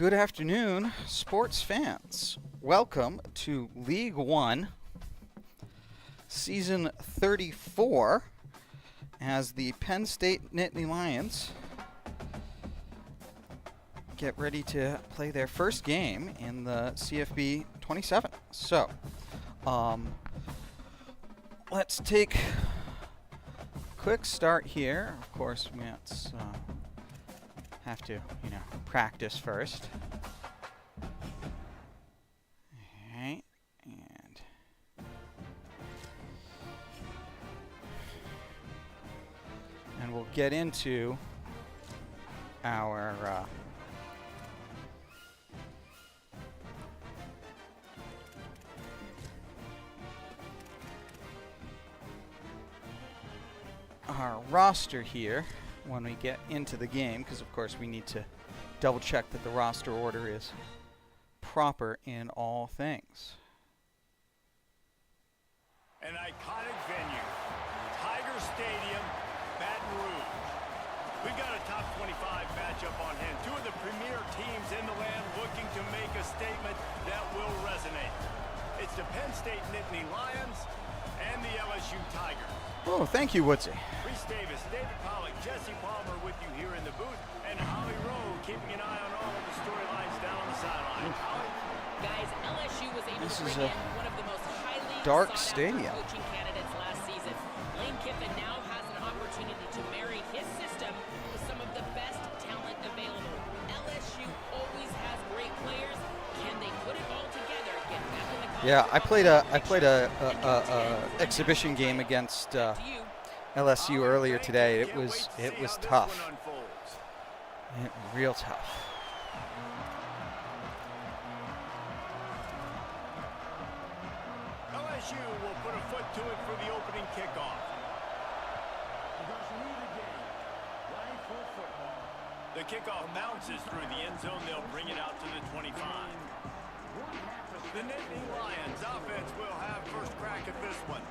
Good afternoon, sports fans. Welcome to League 1, Season 34, as the Penn State Nittany Lions get ready to play their first game in the CFB 27. So, let's take a quick start here. Of course, let's have to, practice first. Alright, and we'll get into our roster here when we get into the game, because of course we need to double check that the roster order is proper in all things. An iconic venue, Tiger Stadium, Baton Rouge. We've got a top 25 matchup on hand. Two of the premier teams in the land looking to make a statement that will resonate. It's the Penn State Nittany Lions and the LSU Tigers. Oh, thank you, Woodsy. Reese Davis, David Pollack, Jesse Palmer with you here in the booth, and Holly Rowe keeping an eye on all of the storylines down on the sideline. Guys, LSU was able This to is bring a in one of the most highly dark sought-after stadium. coaching candidates last season. Lane Kiffin now has an opportunity to marry his system with some of the best talent available. LSU always has great players. Can they put it all together? Get back in the Yeah, I played a exhibition game against LSU earlier today. It was tough. Real tough. LSU will put a foot to it for the opening kickoff. The kickoff bounces through the end zone. They'll bring it out to the 25. The Nittany Lions offense will have first crack at this one.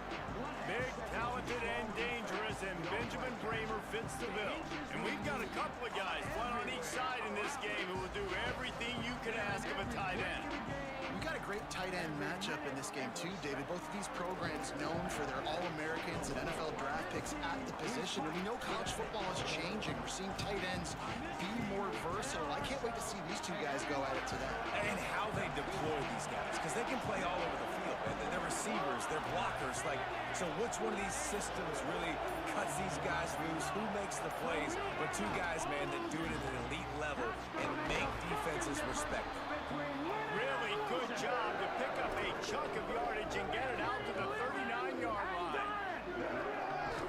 Big, talented, and dangerous, and Benjamin Bramer fits the bill. And we've got a couple of guys, one on each side in this game, who will do everything you could ask of a tight end. We've got a great tight end matchup in this game too, David. Both of these programs known for their All-Americans and NFL draft picks at the position. And we know college football is changing. We're seeing tight ends be more versatile. I can't wait to see these two guys go at it today. And how they deploy these guys, because they can play all over the field. They're receivers, they're blockers. So which one of these systems really cuts these guys loose? Who makes the plays? But two guys, man, that do it at an elite level and make defenses respect them. Really good job to pick up a chunk of yardage and get it out to the 39-yard line.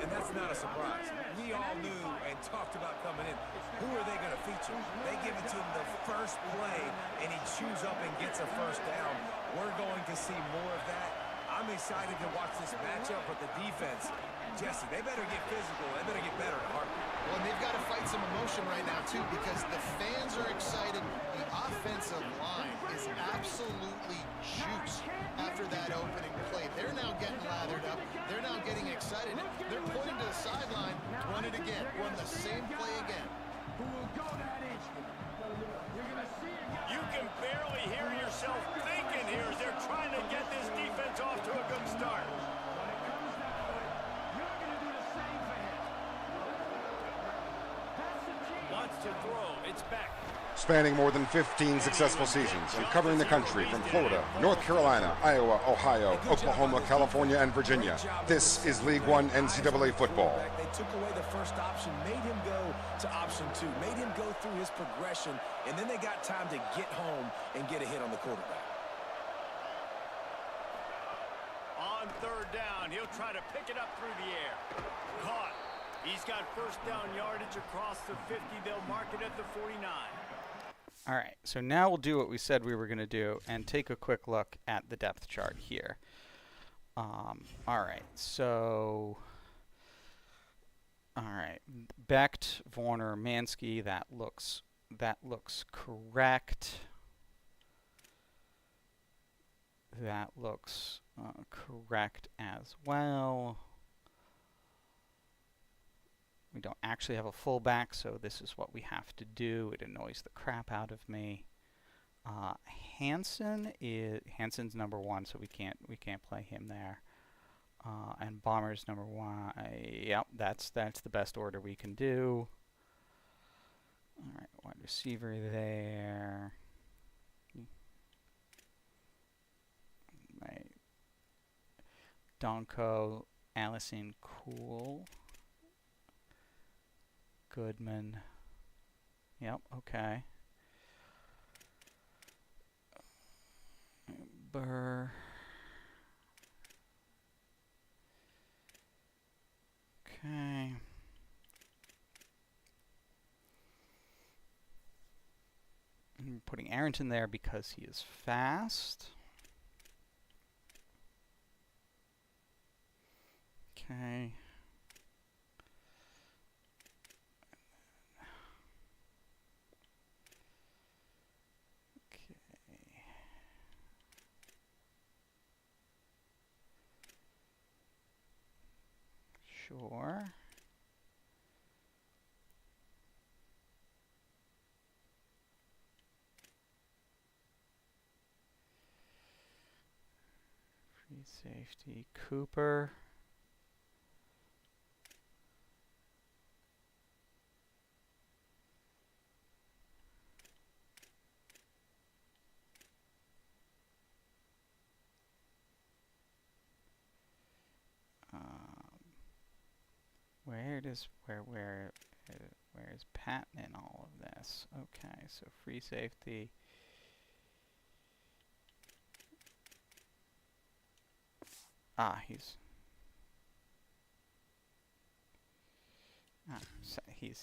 And that's not a surprise. We all knew and talked about coming in. Who are they going to feature? They give it to him the first play, and he chews up and gets a first down. We're going to see more of that. I'm excited to watch this matchup, but the defense, Jesse, they better get physical. They better get better at heartbeat. Well, and they've got to fight some emotion right now too, because the fans are excited. The offensive line is absolutely juiced after that opening play. They're now getting lathered up. They're now getting excited. They're pointing to the sideline. Run it again. Run the same play again. You can barely hear yourself thinking here as they're trying to get this defense off to a good start. Wants to throw. It's back. Spanning more than 15 successful seasons and covering the country from Florida, North Carolina, Iowa, Ohio, Oklahoma, California, and Virginia. This is League 1 NCAA football. They took away the first option, made him go to option 2, made him go through his progression, and then they got time to get home and get a hit on the quarterback. On third down, he'll try to pick it up through the air. Caught. He's got first down yardage across the 50. They'll mark it at the 49. All right, so now we'll do what we said we were going to do and take a quick look at the depth chart here. All right, so... All right, Becht, Warner, Mansky, that looks correct. That looks correct as well. We don't actually have a fullback, so this is what we have to do. It annoys the crap out of me. Hansen's number 1, so we can't play him there. And Bomber's number 1. Yep, that's the best order we can do. All right, wide receiver there. Right. Donko, Allison, Cool, Goodman. Yep, okay. Burr. Okay. I'm putting Arrington there because he is fast. Okay. Sure. Free safety, Cooper. Where is Patton in all of this? Okay, so free safety.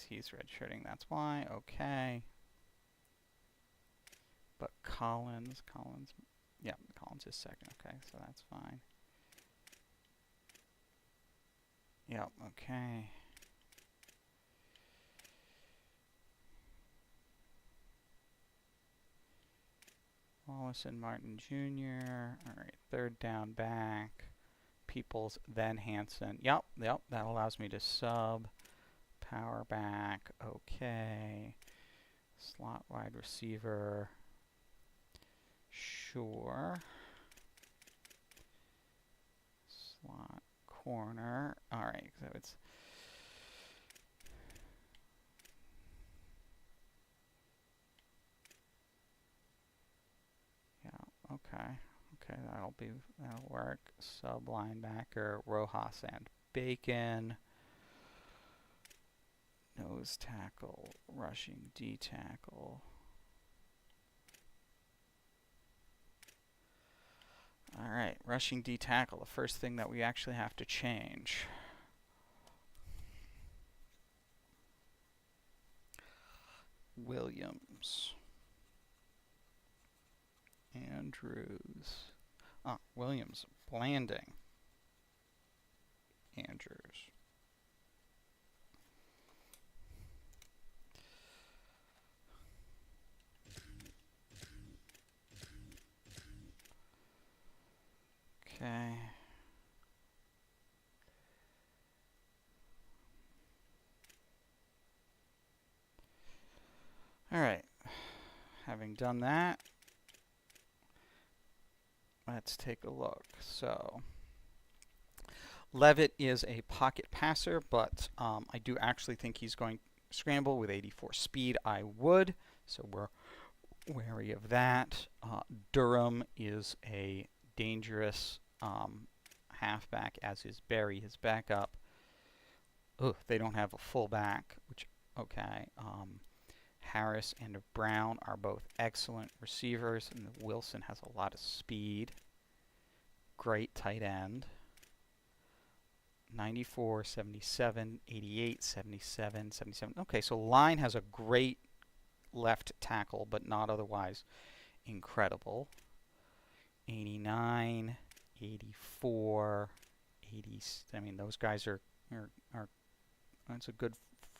He's redshirting. That's why. Okay. But Collins, yeah, Collins is second. Okay, so that's fine. Yep. Okay. Wallace and Martin Jr. All right, third down back. Peoples, then Hansen. Yep, that allows me to sub. Power back, okay. Slot wide receiver. Sure. Slot corner. All right, so it's... Okay, that'll work. Sub linebacker, Rojas and Bacon. Nose tackle, rushing D tackle. All right, rushing D tackle, the first thing that we actually have to change. Williams. Andrews. Williams. Blanding. Andrews. Okay. All right. Having done that, let's take a look. So, Levitt is a pocket passer, but I do actually think he's going to scramble with 84 speed. I would, so we're wary of that. Durham is a dangerous halfback, as is Berry, his backup. Ugh, they don't have a fullback, which, okay. Harris and Brown are both excellent receivers, and Wilson has a lot of speed. Great tight end. 94, 77, 88, 77, 77. Okay, so line has a great left tackle, but not otherwise incredible. 89, 84, 80. I mean, those guys are that's a good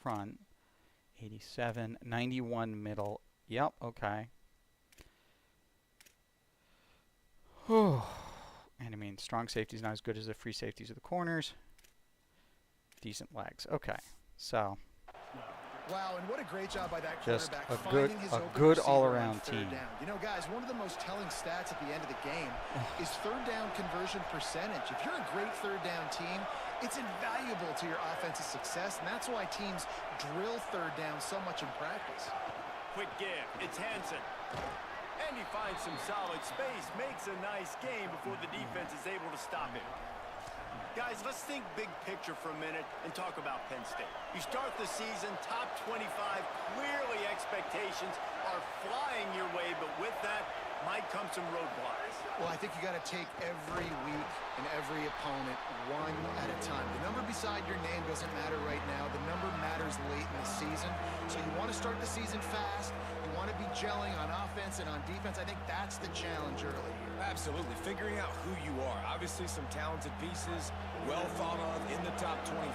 front. 87, 91 middle. Yep, okay. And I mean, strong safety's not as good as the free safeties of the corners. Decent legs. Okay, so Wow, and what a great job by that Just quarterback. a good all-around team. Down. You know, guys, one of the most telling stats at the end of the game is third down conversion percentage. If you're a great third down team, it's invaluable to your offensive success, and that's why teams drill third down so much in practice. Quick give. It's Hansen. And he finds some solid space, makes a nice game before the defense is able to stop him. Guys, let's think big picture for a minute and talk about Penn State. You start the season, top 25, clearly expectations are flying your way, but with that might come some roadblocks. Well, I think you got to take every week and every opponent one at a time. The number beside your name doesn't matter right now. The number matters late in the season. So you want to start the season fast. You want to be gelling on offense and on defense. I think that's the challenge early here. Absolutely. Figuring out who you are. Obviously some talented pieces, well thought of in the top 25,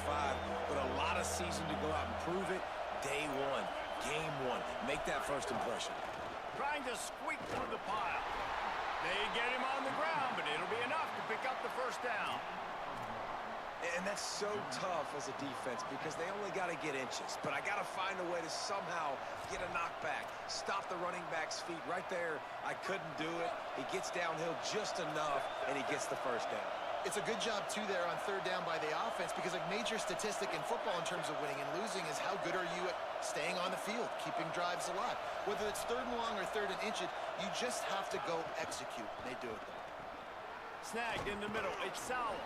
but a lot of season to go out and prove it. Day one, game one. Make that first impression. Trying to squeak through the pile. They get him on the ground, but it'll be enough to pick up the first down. And that's so tough as a defense because they only got to get inches. But I got to find a way to somehow get a knockback, stop the running back's feet right there. I couldn't do it. He gets downhill just enough, and he gets the first down. It's a good job, too, there on third down by the offense because a major statistic in football in terms of winning and losing is how good are you at staying on the field, keeping drives alive. Whether it's third and long or third and inches, you just have to go execute. And they do it. Snagged in the middle. It's Sowell.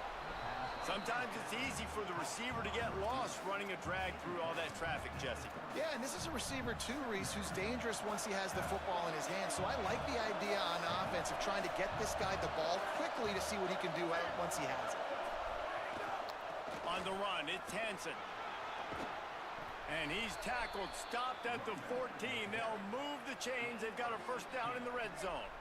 Sometimes it's easy for the receiver to get lost running a drag through all that traffic, Jesse. Yeah, and this is a receiver too, Reese, who's dangerous once he has the football in his hands. So I like the idea on offense of trying to get this guy the ball quickly to see what he can do once he has it. On the run, it's Hansen. And he's tackled, stopped at the 14. They'll move the chains. They've got a first down in the red zone.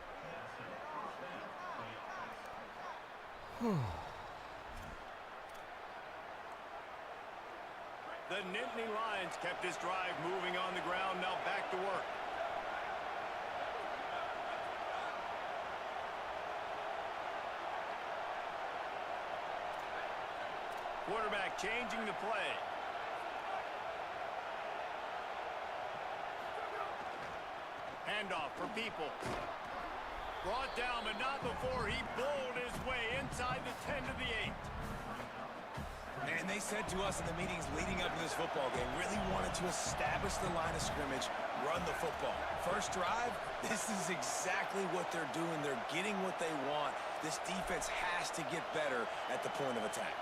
The Nittany Lions kept this drive moving on the ground. Now back to work. Quarterback changing the play. Handoff for People. Brought down, but not before he bowled his way inside the 10 to the 8. And they said to us in the meetings leading up to this football game, really wanted to establish the line of scrimmage, run the football. First drive, this is exactly what they're doing. They're getting what they want. This defense has to get better at the point of attack.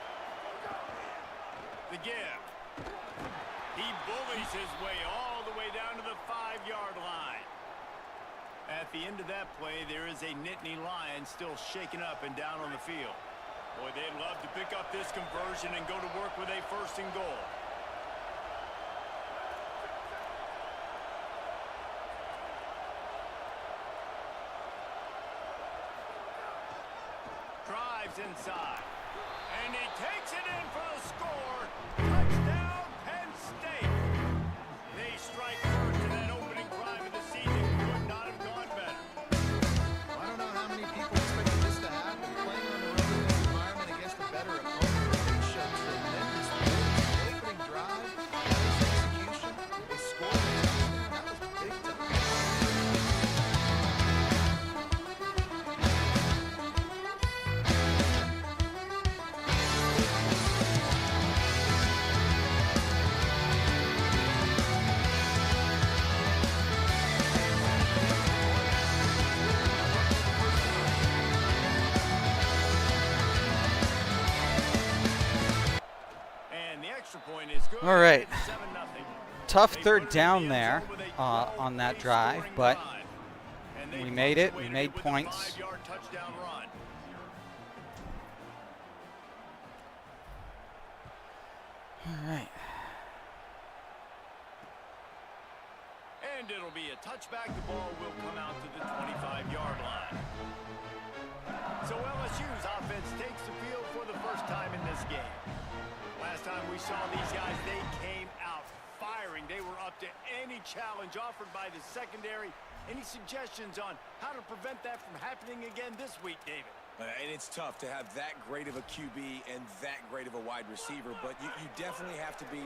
The give. He bullies his way all the way down to the 5-yard line. At the end of that play, there is a Nittany Lion still shaking up and down on the field. Boy, they'd love to pick up this conversion and go to work with a first and goal. Drives inside. And he takes it in for the score. Touchdown, Penn State. They strike first in that opening drive of the season. Could not have gone better. I don't know how many people expected this to happen. Playing on the road in this environment against a better opponent, they showed tremendous opening drive, execution, they scored. That was big time. Point is good. All right. 7-0. Tough third down there on that drive, but we made it. We made points. 5-yard touchdown run. All right. And it'll be a touchback. The ball will come out to the 25-yard line. So LSU's offense takes the field for the first time in this game. Last time we saw these guys, they came out firing. They were up to any challenge offered by the secondary. Any suggestions on how to prevent that from happening again this week, David? And it's tough to have that great of a QB and that great of a wide receiver, but you definitely have to be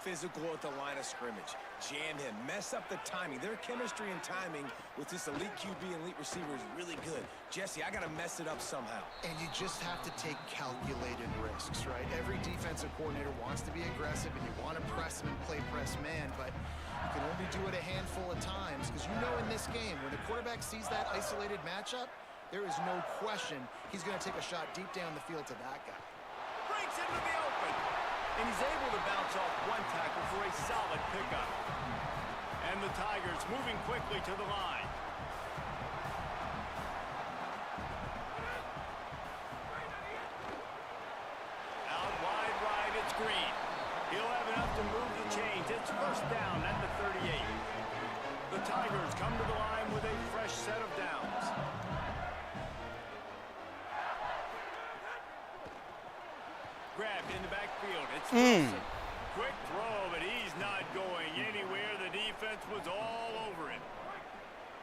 physical at the line of scrimmage. Jam him, mess up the timing. Their chemistry and timing with this elite QB and elite receiver is really good. Jesse, I got to mess it up somehow. And you just have to take calculated risks, right? Every defensive coordinator wants to be aggressive, and you want to press them and play press man, but you can only do it a handful of times, because you know in this game, when the quarterback sees that isolated matchup, there is no question he's going to take a shot deep down the field to that guy. Breaks into the open. And he's able to bounce off one tackle for a solid pickup. And the Tigers moving quickly to the line. Out wide right, it's Green. He'll have enough to move the chains. It's first down at the 38. The Tigers come to the line with a fresh set of downs. Grabbed in the backfield. It's Wilson. Quick throw, but he's not going anywhere. The defense was all over him.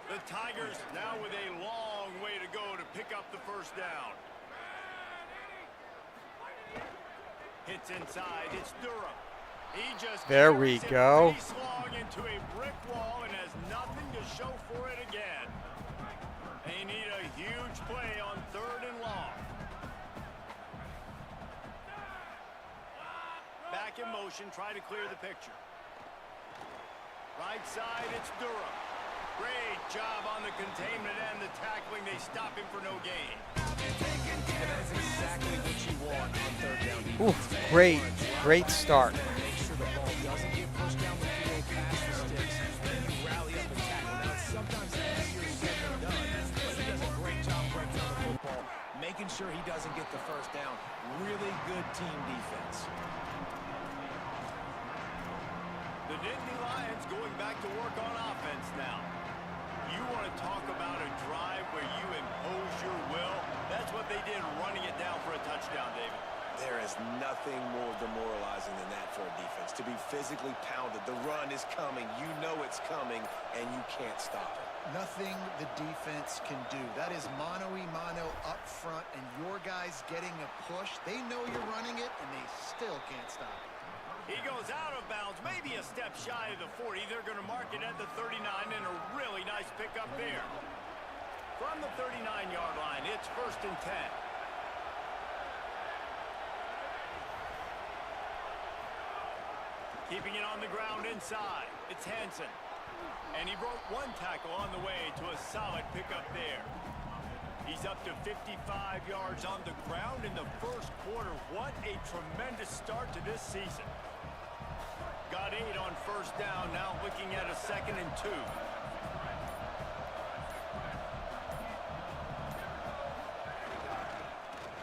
The Tigers now with a long way to go to pick up the first down. Hits inside. It's Durham. He just There we go. Long into a brick wall and has nothing to show for it again. They need a huge play on 3rd and long. Back in motion, try to clear the picture. Right side, it's Durham. Great job on the containment and the tackling. They stop him for no gain. And that's exactly what you want on 3rd down defense. Great start. Make sure the ball doesn't get pushed down the field past the sticks, and you rally up and tackle. Now, it's sometimes easier said than done, but he does a great job breaking the football, making sure he doesn't get the first down. Really good team defense. The Nittany Lions going back to work on offense now. You want to talk about a drive where you impose your will? That's what they did, running it down for a touchdown, David. There is nothing more demoralizing than that for a defense, to be physically pounded. The run is coming. You know it's coming, and you can't stop it. Nothing the defense can do. That is mano-a-mano up front, and your guys getting a push. They know you're running it, and they still can't stop it. He goes out of bounds, maybe a step shy of the 40. They're going to mark it at the 39, and a really nice pickup there. From the 39-yard line, it's 1st and 10. Keeping it on the ground inside, it's Hansen. And he broke one tackle on the way to a solid pickup there. He's up to 55 yards on the ground in the first quarter. What a tremendous start to this season. Got 8 on 1st down, now looking at a 2nd and 2.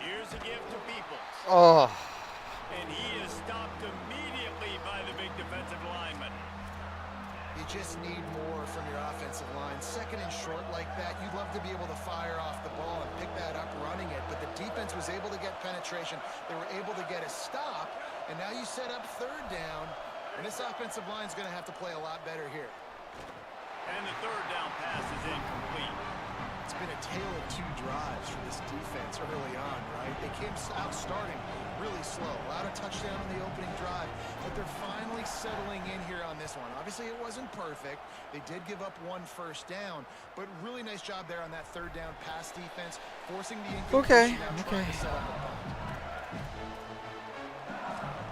Here's a give to Peoples. Oh. And he is stopped immediately by the big defensive lineman. You just need more from your offensive line. 2nd and short like that, you'd love to be able to fire off the ball and pick that up running it, but the defense was able to get penetration. They were able to get a stop, and now you set up 3rd down, and this offensive line is going to have to play a lot better here. And the 3rd down pass is incomplete. It's been a tale of 2 drives for this defense early on, right? They came out starting really slow. Allowed a touchdown in the opening drive, but they're finally settling in here on this one. Obviously, it wasn't perfect. They did give up 1 first down, but really nice job there on that 3rd down pass defense, forcing the incompletion. Trying to set up a punt.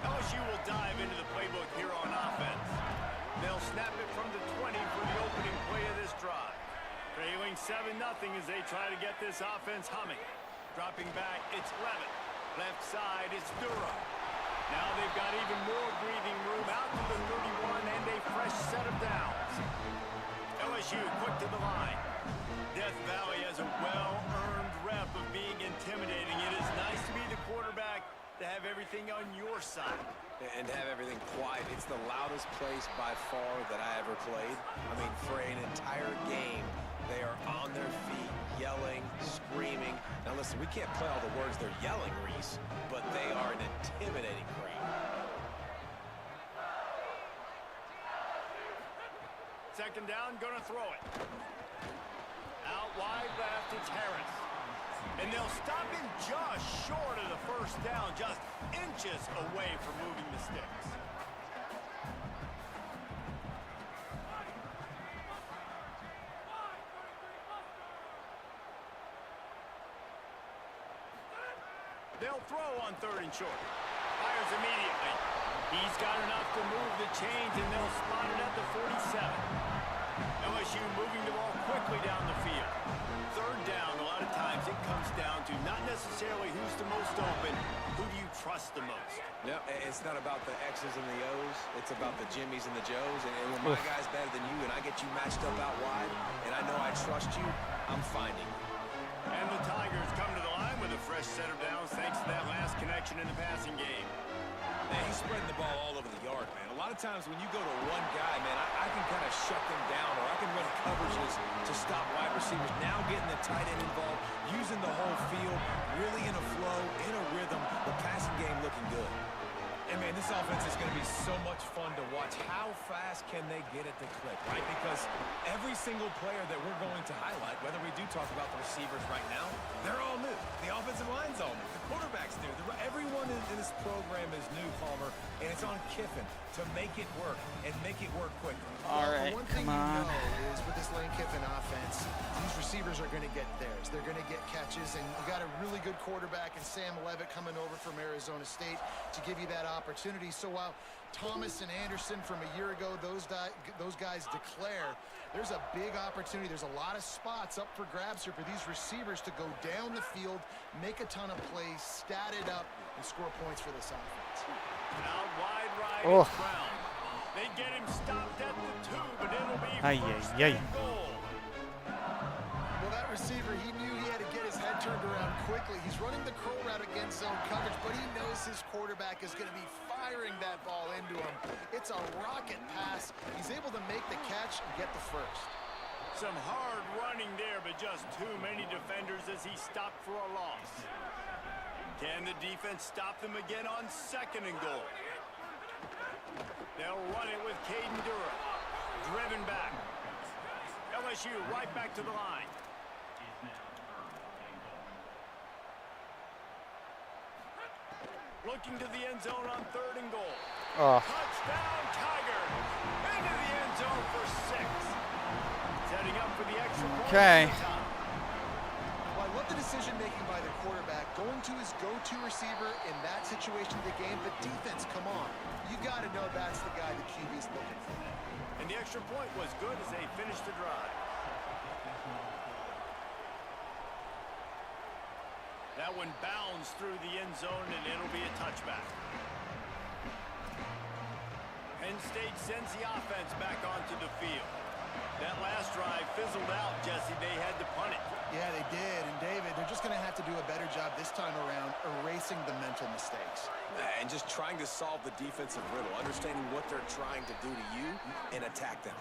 LSU will dive into the playbook here on offense. They'll snap it from the 20 for the opening play of this drive. Trailing 7-0 as they try to get this offense humming. Dropping back, it's Levitt. Left side, it's Durham. Now they've got even more breathing room out to the 31 and a fresh set of downs. LSU quick to the line. Death Valley has a well-earned rep of being intimidating. It is nice to be the quarterback, to have everything on your side. And have everything quiet. It's the loudest place by far that I ever played. I mean, for an entire game, they are on their feet, yelling, screaming. Now listen, we can't play all the words they're yelling, Reese, but they are an intimidating crowd. 2nd down, gonna throw it. Out wide left, it's Harris. And they'll stop him just short of the 1st down, just inches away from moving the sticks. They'll throw on 3rd and short. Fires immediately. He's got enough to move the chains, and they'll spot it at the 47. LSU moving the ball quickly down the field. 3rd down, a lot of times it comes down to not necessarily who's the most open, who do you trust the most? No, it's not about the X's and the O's. It's about the Jimmys and the Joes. And when my guy's better than you and I get you matched up out wide, and I know I trust you, I'm finding you. And the Tigers come to the line with a fresh set of downs thanks to that last connection in the passing game. Man, he's spreading the ball all over the yard, man. A lot of times when you go to one guy, man, I can kind of shut them down, or I can run coverages to stop wide receivers. Now getting the tight end involved, using the whole field, really in a flow, in a rhythm, the passing game looking good. And, man, this offense is going to be so much fun to watch. How fast can they get it to click, right? Because every single player that we're going to highlight, whether we do talk about the receivers right now, they're all new. The offensive line's all new. The quarterback's new. Everyone in this program is new, Palmer, and it's on Kiffin to make it work and make it work quickly. All right, One thing come on. you know is with this Lane Kiffin offense, these receivers are going to get theirs. They're going to get catches, and you got a really good quarterback in Sam Levitt coming over from Arizona State to give you that opportunity. So while Thomas and Anderson from a year ago, those guys declare, there's a big opportunity. There's a lot of spots up for grabs here for these receivers to go down the field, make a ton of plays, stat it up, and score points for this offense. Out wide right, Oh. it's Brown. They get him stopped at the 2, but it'll be Ay, first ay, ay. and goal. Well, that receiver, he knew he had to get his head turned around quickly. He's running the curl route against zone coverage, but he knows his quarterback is going to be firing that ball into him. It's a rocket pass. He's able to make the catch and get the first. Some hard running there, but just too many defenders as he stopped for a loss. Can the defense stop them again on 2nd and goal? They'll run it with Caden Durham. Driven back. LSU right back to the line. Looking to the end zone on 3rd and goal. Oh. Touchdown, Tiger! Into the end zone for 6. Setting up for the extra point. Okay. at the top. Well, I love the decision-making by the quarterback, going to his go-to receiver in that situation of the game. But defense, come on. You got to know that's the guy the QB's looking for. And the extra point was good as they finished the drive. That one bounds through the end zone, and it'll be a touchback. Penn State sends the offense back onto the field. That last drive fizzled out, Jesse. They had to punt it. Yeah, they did. And, David, they're just going to have to do a better job this time around erasing the mental mistakes. And just trying to solve the defensive riddle, understanding what they're trying to do to you and attack them.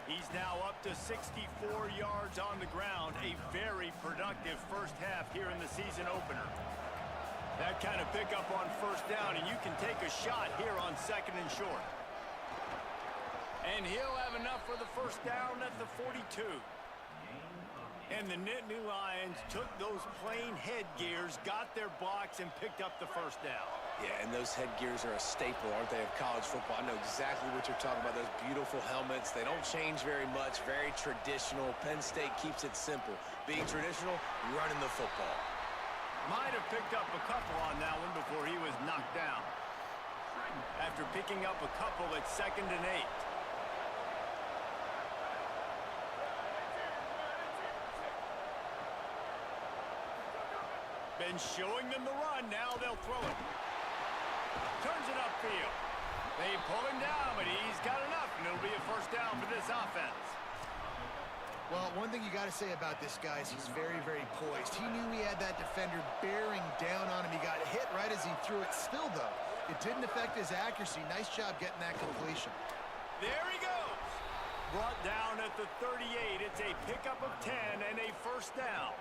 He's now up to 64 yards on the ground. A very productive first half here in the season opener. That kind of pickup on 1st down, and you can take a shot here on 2nd and short. And he'll have enough for the 1st down at the 42. And the Nittany Lions took those plain headgears, got their blocks, and picked up the 1st down. Yeah, and those headgears are a staple, aren't they, of college football? I know exactly what you're talking about, those beautiful helmets. They don't change very much, very traditional. Penn State keeps it simple. Being traditional, running the football. Might have picked up a couple on that one before he was knocked down. After picking up a couple at 2nd and 8. Been showing them the run, now they'll throw it. Turns it upfield. They pull him down, but he's got enough, and it'll be a 1st down for this offense. Well, one thing you got to say about this guy is he's very, very poised. He knew he had that defender bearing down on him. He got hit right as he threw it. Still, though, it didn't affect his accuracy. Nice job getting that completion. There he goes. Brought down at the 38. It's a pickup of 10 and a 1st down.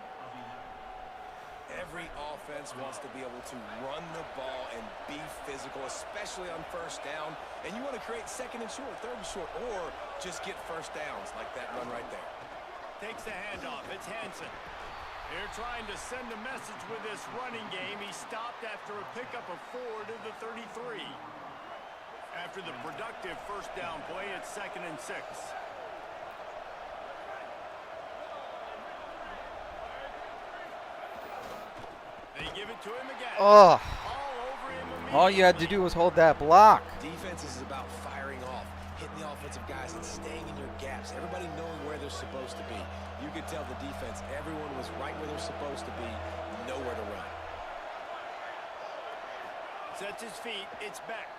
Every offense wants to be able to run the ball and be physical, especially on 1st down. And you want to create 2nd and short, 3rd and short, or just get 1st downs like that run right there. Takes the handoff. It's Hansen. They're trying to send a message with this running game. He stopped after a pickup of 4 to the 33. After the productive 1st down play, it's 2nd and 6. They give it to him again. Oh, All over him immediately. all you had to do was hold that block. Defense is about firing off, hitting the offensive guys and staying in your gaps. Everybody knowing where they're supposed to be. You could tell the defense, everyone was right where they're supposed to be, nowhere to run. Sets his feet, it's back.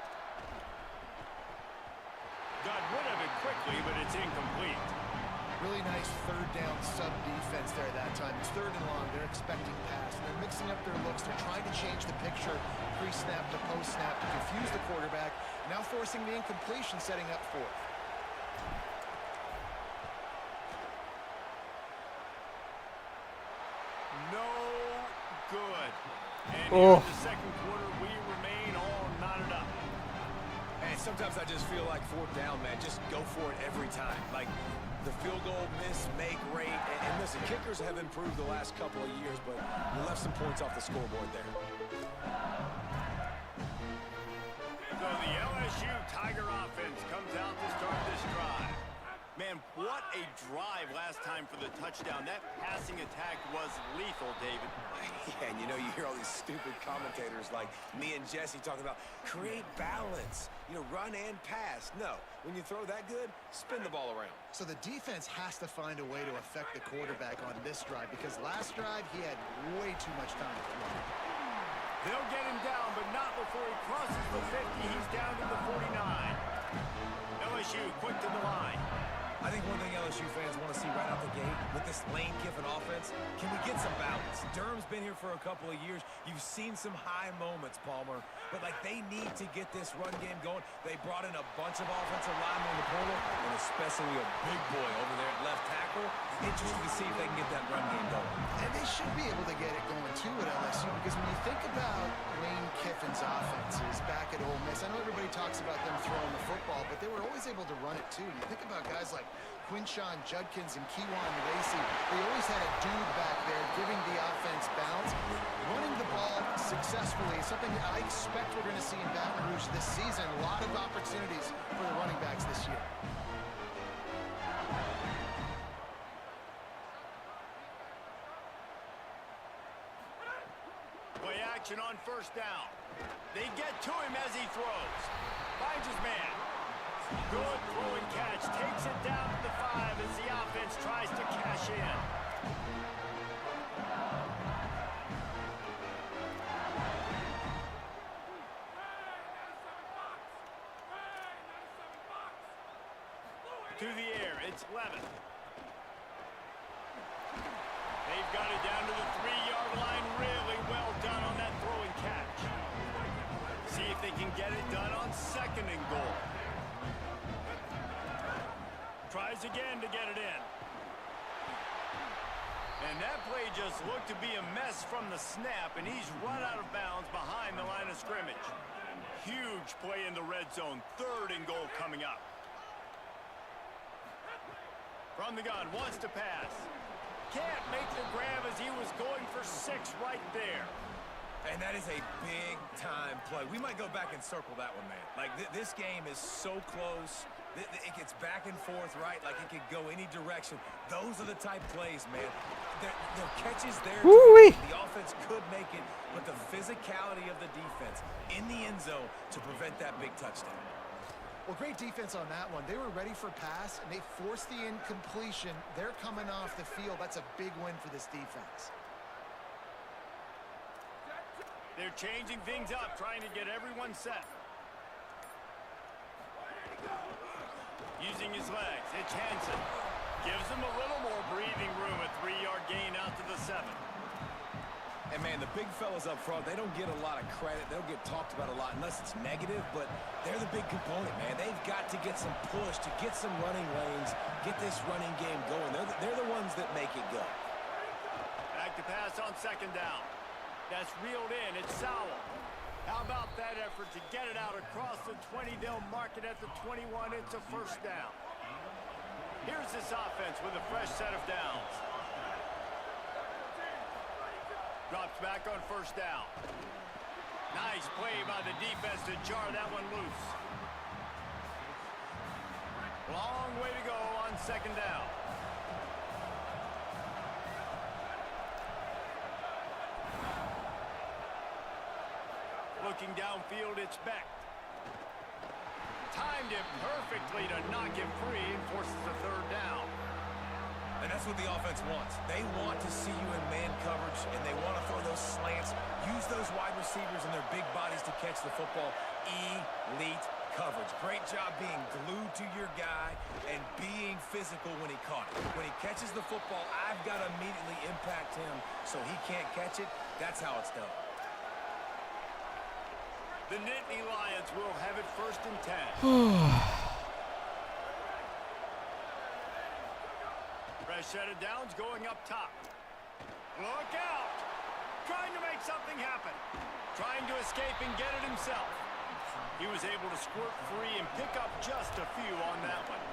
Got rid of it quickly, but it's incomplete. Really nice third down sub defense there that time. It's third and long. They're expecting pass. And they're mixing up their looks. They're trying to change the picture pre-snap to post-snap to confuse the quarterback. Now forcing the incompletion, setting up fourth. No good. And Oh. here in the second quarter, we remain all knotted up. And sometimes I just feel like fourth down, man, just go for it every time. Like the field goal miss, make rate. And listen, kickers have improved the last couple of years, but you left some points off the scoreboard there. So the LSU Tiger offense comes out to start this drive. Man, what a drive last time for the touchdown. That passing attack was lethal, David. Yeah, and you know, you hear all these stupid commentators like me and Jesse talking about create balance, you know, run and pass. No, when you throw that good, spin the ball around. So the defense has to find a way to affect the quarterback on this drive because last drive he had way too much time to throw. They'll get him down, but not before he crosses the 50. He's down to the 49. LSU quick to the line. I think one thing LSU fans want to see right out the gate with this Lane Kiffin offense, can we get some balance? Durham's been here for a couple of years. You've seen some high moments, Palmer, but like they need to get this run game going. They brought in a bunch of offensive linemen in the portal, and especially a big boy over there at left tackle. Interesting to see if they can get that run game going. And they should be able to get it going too at LSU because when you think about Lane Kiffin's offenses back at Ole Miss, I know everybody talks about them throwing the football, but they were always able to run it too. You think about guys like Quinshon Judkins and Kejuan Lacey, they always had a dude back there giving the offense balance. Running the ball successfully is something that I expect we're going to see in Baton Rouge this season. A lot of opportunities for the running backs this year. Play action on first down. They get to him as he throws. Finds his man. Good throw and catch. Takes it down to the 5 as the offense tries to cash in. To the air, it's Levin. They've got it down to the 3-yard line. Really well done on that throw and catch. See if they can get it done on second and goal. Tries again to get it in. And that play just looked to be a mess from the snap, and he's run out of bounds behind the line of scrimmage. Huge play in the red zone. Third and goal coming up. From the gun, wants to pass. Can't make the grab as he was going for 6 right there. And that is a big-time play. We might go back and circle that one, man. Like, this game is so close. It gets back and forth, right? Like, it could go any direction. Those are the type plays, man. The catches there. The offense could make it, but the physicality of the defense in the end zone to prevent that big touchdown. Well, great defense on that one. They were ready for pass, and they forced the incompletion. They're coming off the field. That's a big win for this defense. They're changing things up, trying to get everyone set. Using his legs, it's Hansen. Gives him a little more breathing room, a 3-yard gain out to the 7. And, man, the big fellas up front, they don't get a lot of credit. They don't get talked about a lot unless it's negative, but they're the big component, man. They've got to get some push, to get some running lanes, get this running game going. They're the ones that make it go. Back to pass on second down. That's reeled in. It's Sowell. How about that effort to get it out across the 20? They'll mark it at the 21. It's a first down. Here's this offense with a fresh set of downs. Drops back on first down. Nice play by the defense to jar that one loose. Long way to go on second down. Looking downfield, it's Beck. Timed it perfectly to knock it free and forces a third down. And that's what the offense wants. They want to see you in man coverage, and they want to throw those slants, use those wide receivers and their big bodies to catch the football. Elite coverage. Great job being glued to your guy and being physical when he caught it. When he catches the football, I've got to immediately impact him so he can't catch it. That's how it's done. The Nittany Lions will have it 1st and 10. Fresh set of downs going up top. Look out! Trying to make something happen. Trying to escape and get it himself. He was able to squirt free and pick up just a few on that one.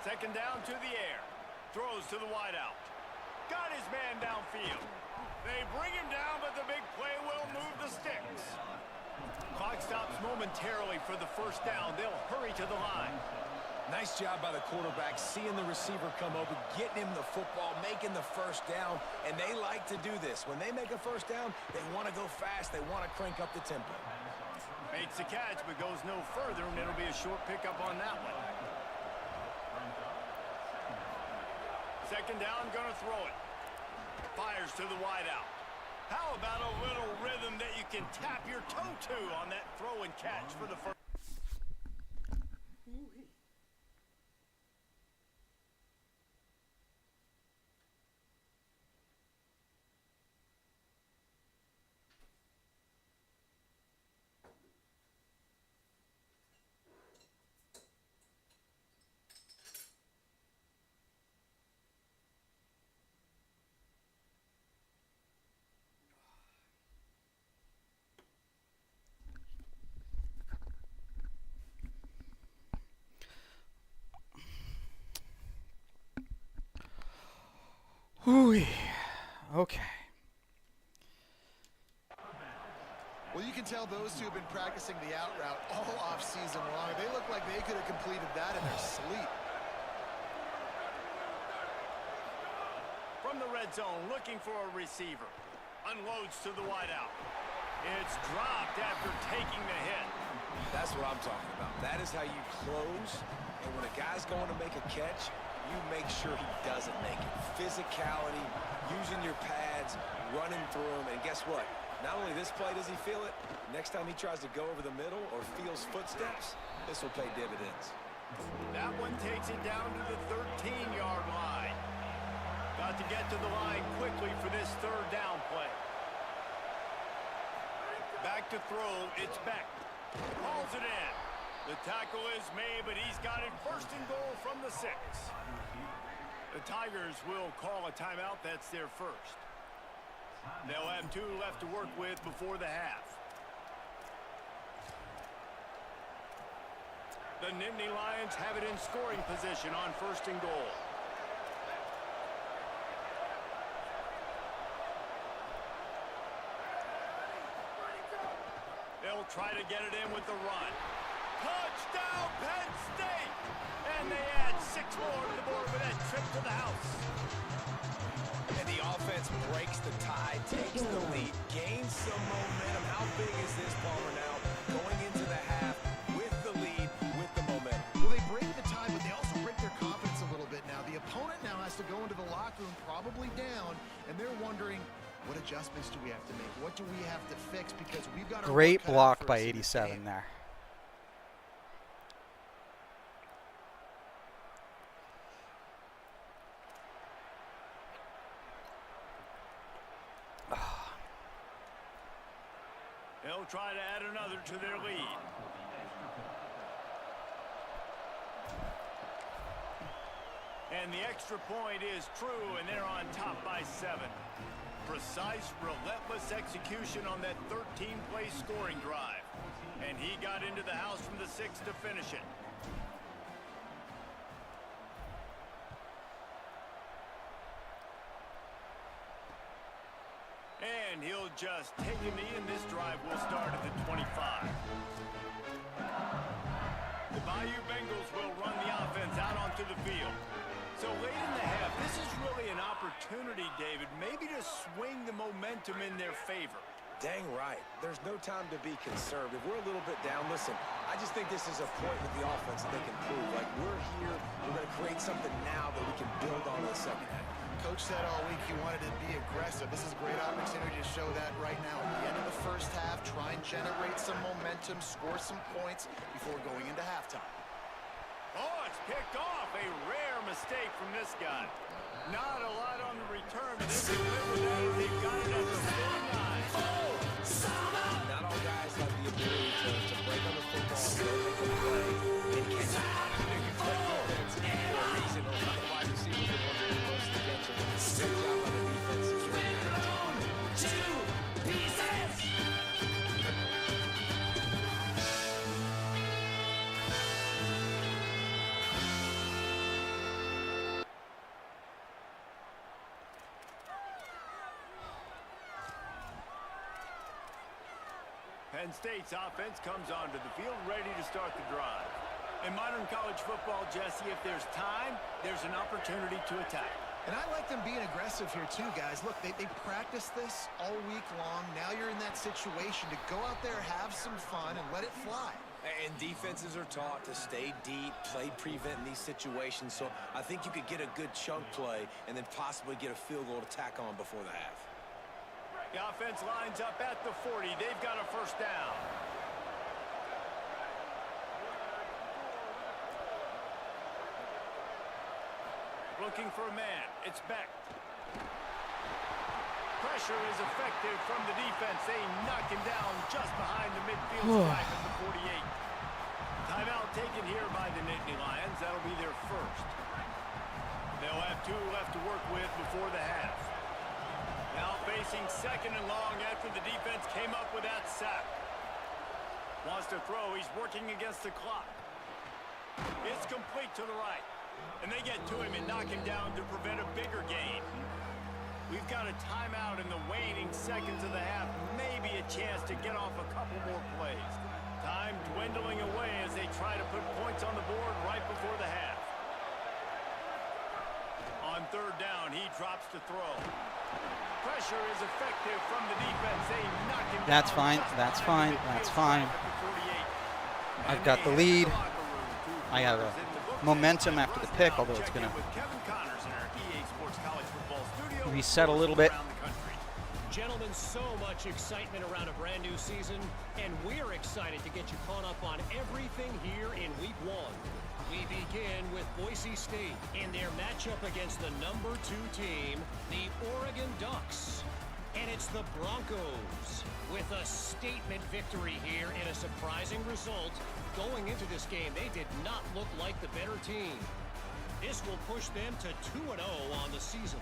Second down to the air. Throws to the wideout. Got his man downfield. They bring him down, but the big play will move the sticks. Clock stops momentarily for the 1st down. They'll hurry to the line. Nice job by the quarterback, seeing the receiver come open, getting him the football, making the 1st down, and they like to do this. When they make a 1st down, they want to go fast. They want to crank up the tempo. Makes the catch, but goes no further, and it'll be a short pickup on that one. Second down, gonna throw it. Fires to the wideout. How about a little rhythm that you can tap your toe to on that throw and catch for the first? Ooh, okay. Well, you can tell those two have been practicing the out route all off season long. They look like they could have completed that in their sleep. From the red zone, looking for a receiver. Unloads to the wideout. It's dropped after taking the hit. That's what I'm talking about. That is how you close. And when a guy's going to make a catch, you make sure he doesn't make it. Physicality, using your pads, running through them. And guess what? Not only this play does he feel it, next time he tries to go over the middle or feels footsteps, this will pay dividends. That one takes it down to the 13-yard line. Got to get to the line quickly for this 3rd down play. Back to throw, it's Beck. Hauls it in. The tackle is made, but he's got it 1st and goal from the 6. The Tigers will call a timeout. That's their 1st. They'll have 2 left to work with before the half. The Nittany Lions have it in scoring position on 1st and goal. They'll try to get it in with the run. Touchdown, Penn State! And they add 6 more to the board with that trip to the house. And the offense breaks the tie, takes the lead, gains some momentum. How big is this, Palmer, now? Going into the half with the lead, with the momentum. Well, they break the tie, but they also break their confidence a little bit now. The opponent now has to go into the locker room probably down, and they're wondering, what adjustments do we have to make? What do we have to fix? Because we've got a Great block by 87 there. They'll try to add another to their lead. And the extra point is true, and they're on top by 7. Precise, relentless execution on that 13-play scoring drive. And he got into the house from the 6 to finish it. And he'll just take a knee, and this drive will start at the 25. The Bayou Bengals will run the offense out onto the field. So late in the half, this is really an opportunity, David, Dang right. There's no time to be conservative. We're a little bit down. Listen, I just think this is a point with the offense that they can prove. Like, we're here, we're going to create something now that we can build on in the second half. Coach said all week he wanted to be aggressive. This is a great opportunity to show that right now. At the end of the first half, try and generate some momentum, score some points before going into halftime. Oh, it's picked off. A rare mistake from this guy. Not a lot on the return, but they delivered that. They've got it at the 49. Not all guys have the ability to break on the football, go make a play, and catch it. For a reason, a lot of wide receivers are one of the most to catch it. Great job on the defense. Penn State's offense comes onto the field ready to start the drive. In modern college football, Jesse, if there's time, there's an opportunity to attack. And I like them being aggressive here too, guys. Look, they practiced this all week long. Now you're in that situation to go out there, have some fun, and let it fly. And defenses are taught to stay deep, play prevent in these situations. So I think you could get a good chunk play and then possibly get a field goal to tack on before the half. The offense lines up at the 40. They've got a first down. Looking for a man. It's Beck. Pressure is effective from the defense. They knock him down just behind the midfield stripe at the 48. Timeout taken here by the Nittany Lions. That'll be their first. They'll have 2 left to work with before the half. Now facing second and long after the defense came up with that sack. Wants to throw. He's working against the clock. It's complete to the right. And they get to him and knock him down to prevent a bigger gain. We've got a timeout in the waning seconds of the half. Maybe a chance to get off a couple more plays. Time dwindling away as they try to put points on the board right before the half. On third down, he drops to throw. Pressure is effective from the defense. They knock him down. That's fine. That's fine. That's fine. I've got the lead. I have a momentum after the pick, although it's going to reset a little bit. Gentlemen, so much excitement around a brand new season, and we're excited to get you caught up on everything here in Week 1. We begin with Boise State in their matchup against the number 2 team, the Oregon Ducks. And it's the Broncos with a statement victory here in a surprising result. Going into this game, they did not look like the better team. This will push them to 2-0 on the season.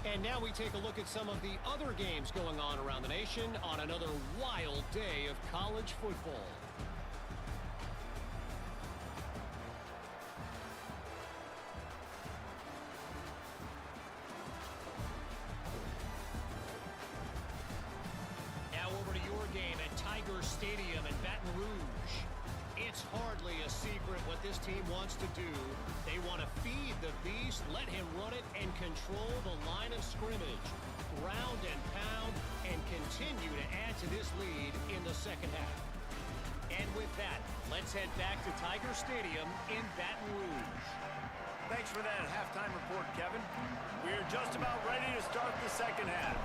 And now we take a look at some of the other games going on around the nation on another wild day of college football. Now over to your game at Tiger Stadium in Baton Rouge. It's hardly a secret what this team wants to do. They want to feed the beast, let him run it, and control the line of scrimmage. Ground and pound, and continue to add to this lead in the second half. And with that, let's head back to Tiger Stadium in Baton Rouge. Thanks for that halftime report, Kevin. We're just about ready to start the second half.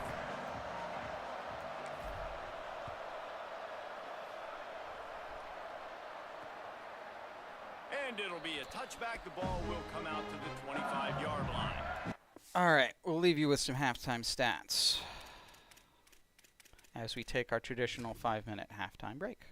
And it'll be a touchback. The ball will come out to the 25-yard line. All right, we'll leave you with some halftime stats as we take our traditional 5-minute halftime break.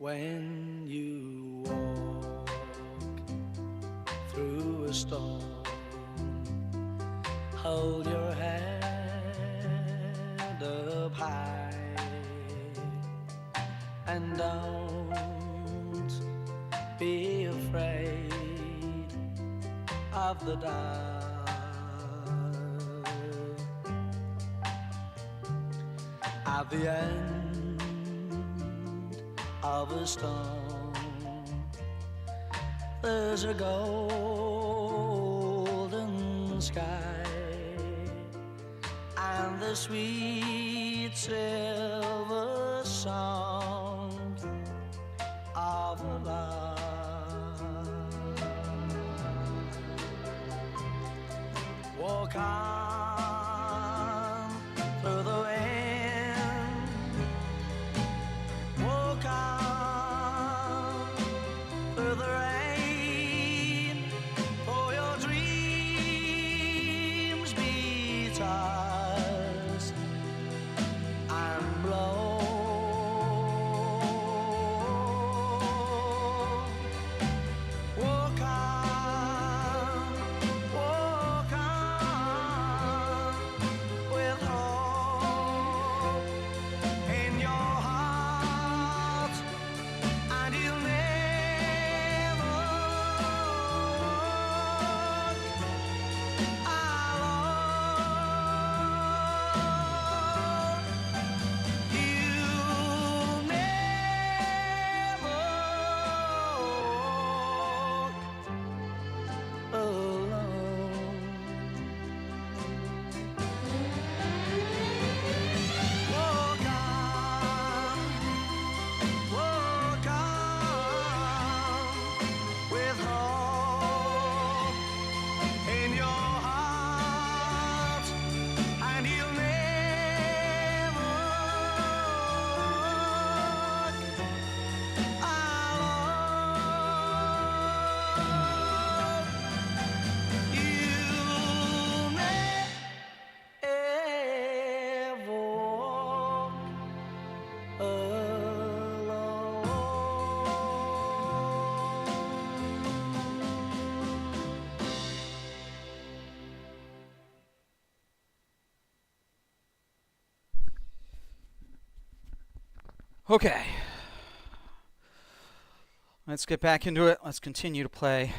When you walk through a storm, hold your head up high and don't be afraid of the dark. At the end of a storm, there's a golden sky and the sweet silver song of love. Walk on through the wind, walk on through the rain, for your dreams be tossed and blown. Walk on with hope in your heart, and you'll never walk alone. You'll never walk alone. Walk on with hope in your heart, and you'll never walk alone. You'll never walk alone. Okay. Let's get back into it. Let's continue to play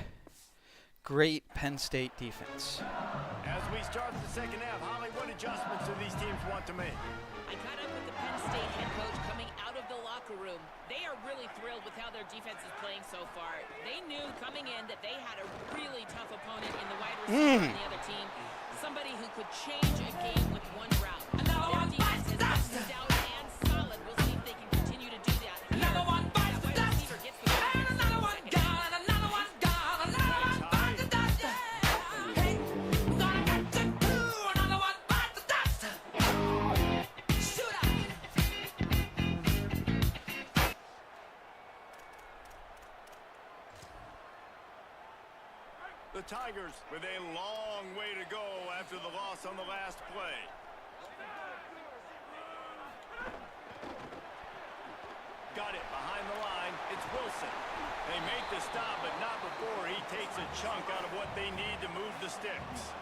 great Penn State defense. As we start the second half, Holly, what adjustments do these teams want to make? I caught up with the Penn State head coach coming out of the locker room. They are really thrilled with how their defense is playing so far. They knew coming in that they had a really tough opponent in the wide receiver on the other team, somebody who could change a game with one route. Their defense has been stout and solid. We'll see if they can continue to do that. That wide receiver gets the ball. The Tigers with a long way to go after the loss on the last play. Got it behind the line. It's Wilson. They make the stop, but not before he takes a chunk out of what they need to move the sticks.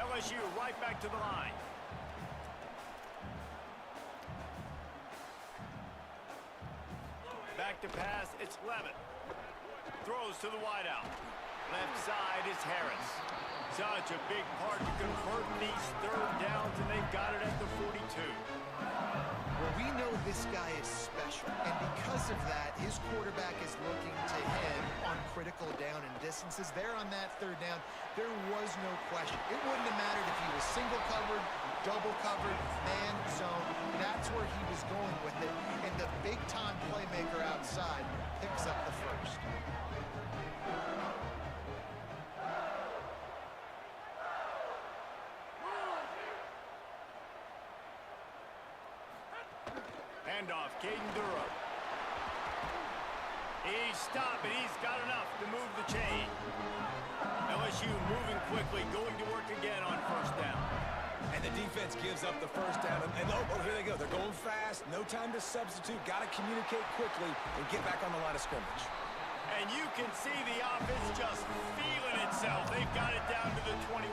LSU right back to the line. Back to pass. It's Levitt. Throws to the wideout. Left side is Harris. Such a big part to convert these third downs, and they've got it at the 42. Well, we know this guy is special, and because of that, his quarterback is looking to him on critical down and distances. There on that third down, there was no question. It wouldn't have mattered if he was single covered, double covered, man zone. That's where he was going with it, and the big-time playmaker outside picks up the first. Handoff, Caden Durham. He's stopped, and he's got enough to move the chain. LSU moving quickly, going to work again on first down. And the defense gives up the first down. And oh, here they go. They're going fast. No time to substitute. Got to communicate quickly and get back on the line of scrimmage. And you can see the offense just feeling itself. They've got it down to the 21.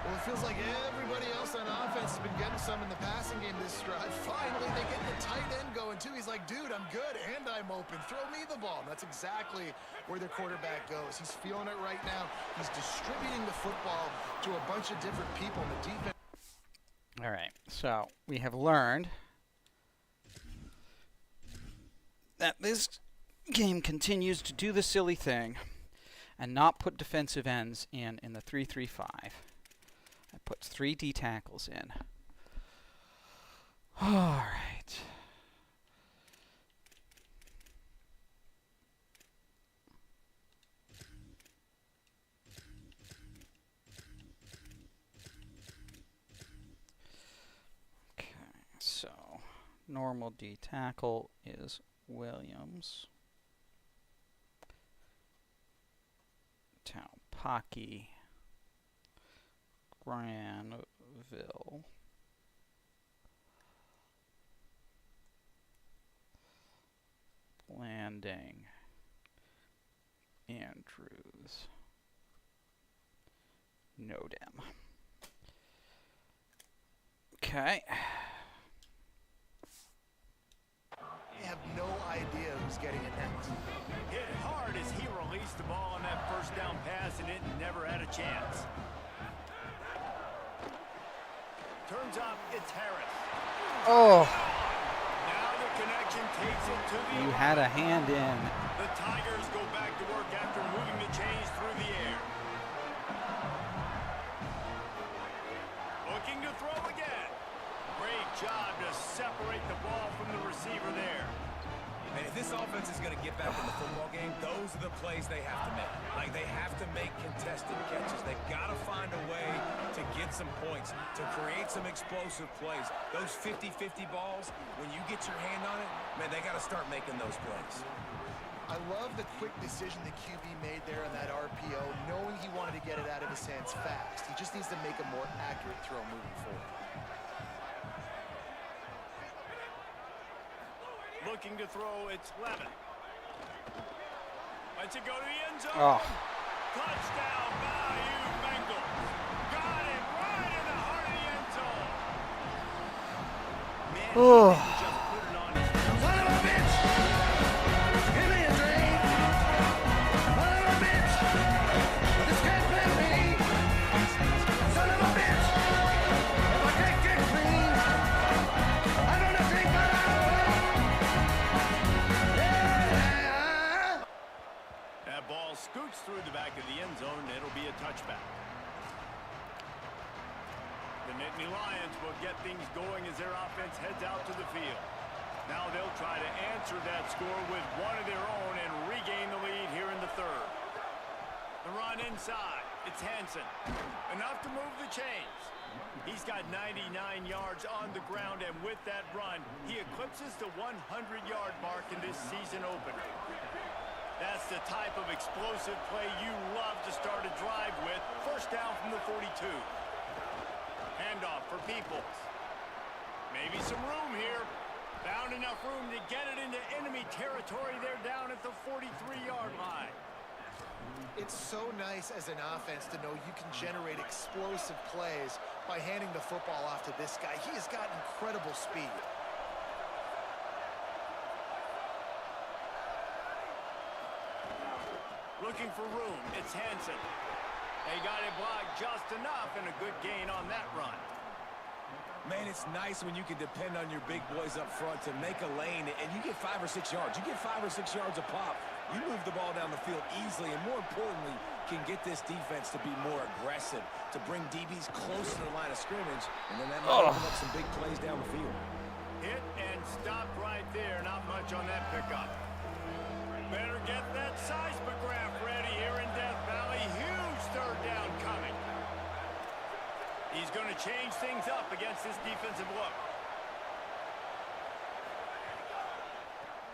Well, it feels like everybody else on offense has been getting some in the passing game this stride. Finally, they get the tight end going, too. He's like, dude, I'm good, and I'm open. Throw me the ball. And that's exactly where their quarterback goes. He's feeling it right now. He's distributing the football to a bunch of different people in the defense. All right, so we have learned that this game continues to do the silly thing and not put defensive ends in the 3-3-5. It puts 3 D tackles in. All right. Okay, so normal D tackle is Williams. Taupaki, Granville, Landing, Andrews, Nodem. Okay. They have no idea who's getting it next. Hit hard as he released the ball on that first down pass, and it never had a chance. Turns up, it's Harris. Oh, Now the connection takes it to the... you had a hand in. The Tigers go back to work after moving the chains through the air. Looking to throw again. Great job to separate the ball from the receiver there. And if this offense is going to get back in the football game, those are the plays they have to make. Like, they have to make contested catches. They've got to find a way to get some points, to create some explosive plays. Those 50-50 balls, when you get your hand on it, man, they got to start making those plays. I love the quick decision the QB made there on that RPO, knowing he wanted to get it out of his hands fast. He just needs to make a more accurate throw moving forward. Looking to throw, it's Levin. Lets it go to the end zone. Oh. Touchdown, Bayou Bengals. Got it right in the heart of the end zone. Man, Oh. he just put it on his... Son of a bitch! Give me a drink! Son of a bitch! This can't be me! Son of a bitch! If I can't get clean, I'm gonna drink my life away! Yeah! That ball scoots through the back of the end zone, and it'll be a touchback. The Nittany Lions will get things going as their offense heads out to the field. Now they'll try to answer that score with one of their own and regain the lead here in the third. The run inside. It's Hansen. Enough to move the chains. He's got 99 yards on the ground, and with that run, he eclipses the 100-yard mark in this season opener. That's the type of explosive play you love to start a drive with. First down from the 42. Handoff for Peoples. Maybe some room here. Found enough room to get it into enemy territory. They're down at the 43-yard line. It's so nice as an offense to know you can generate explosive plays by handing the football off to this guy. He has got incredible speed. Looking for room. It's Hansen. They got it blocked just enough, and a good gain on that run. Man, it's nice when you can depend on your big boys up front to make a lane, and you get 5 or 6 yards. You get 5 or 6 yards a pop. You move the ball down the field easily, and more importantly, can get this defense to be more aggressive, to bring DBs closer to the line of scrimmage, and then that might open up some big plays down the field. Hit and stopped right there. Not much on that pickup. Better get that seismograph ready here in Death Valley. Huge third down coming. He's going to change things up against this defensive look.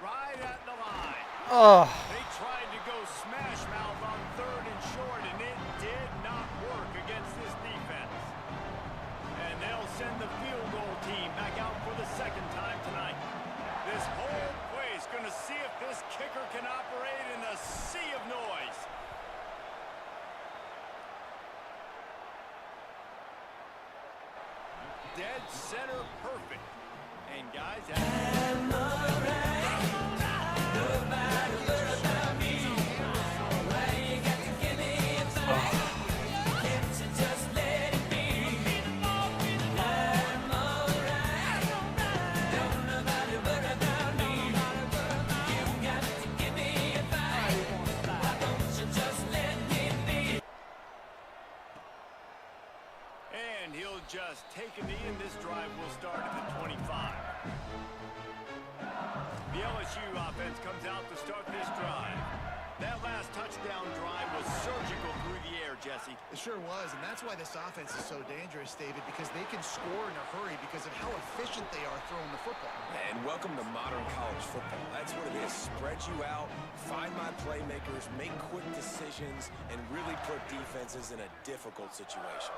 Right at the line. Oh. They tried to go smash mouth on third and short, and it did not work against this defense. second time tonight. This whole place going to see if this kicker can operate in a sea of noise. Dead center perfect. And guys, and he'll just take a knee, and this drive will start at the 25. The LSU offense comes out to start this drive. That last touchdown drive was surgical through the air, Jesse. It sure was, and that's why this offense is so dangerous, David, because they can score in a hurry because of how efficient they are throwing the football. And welcome to modern college football. That's what it is. Spread you out, find my playmakers, make quick decisions, and really put defenses in a difficult situation.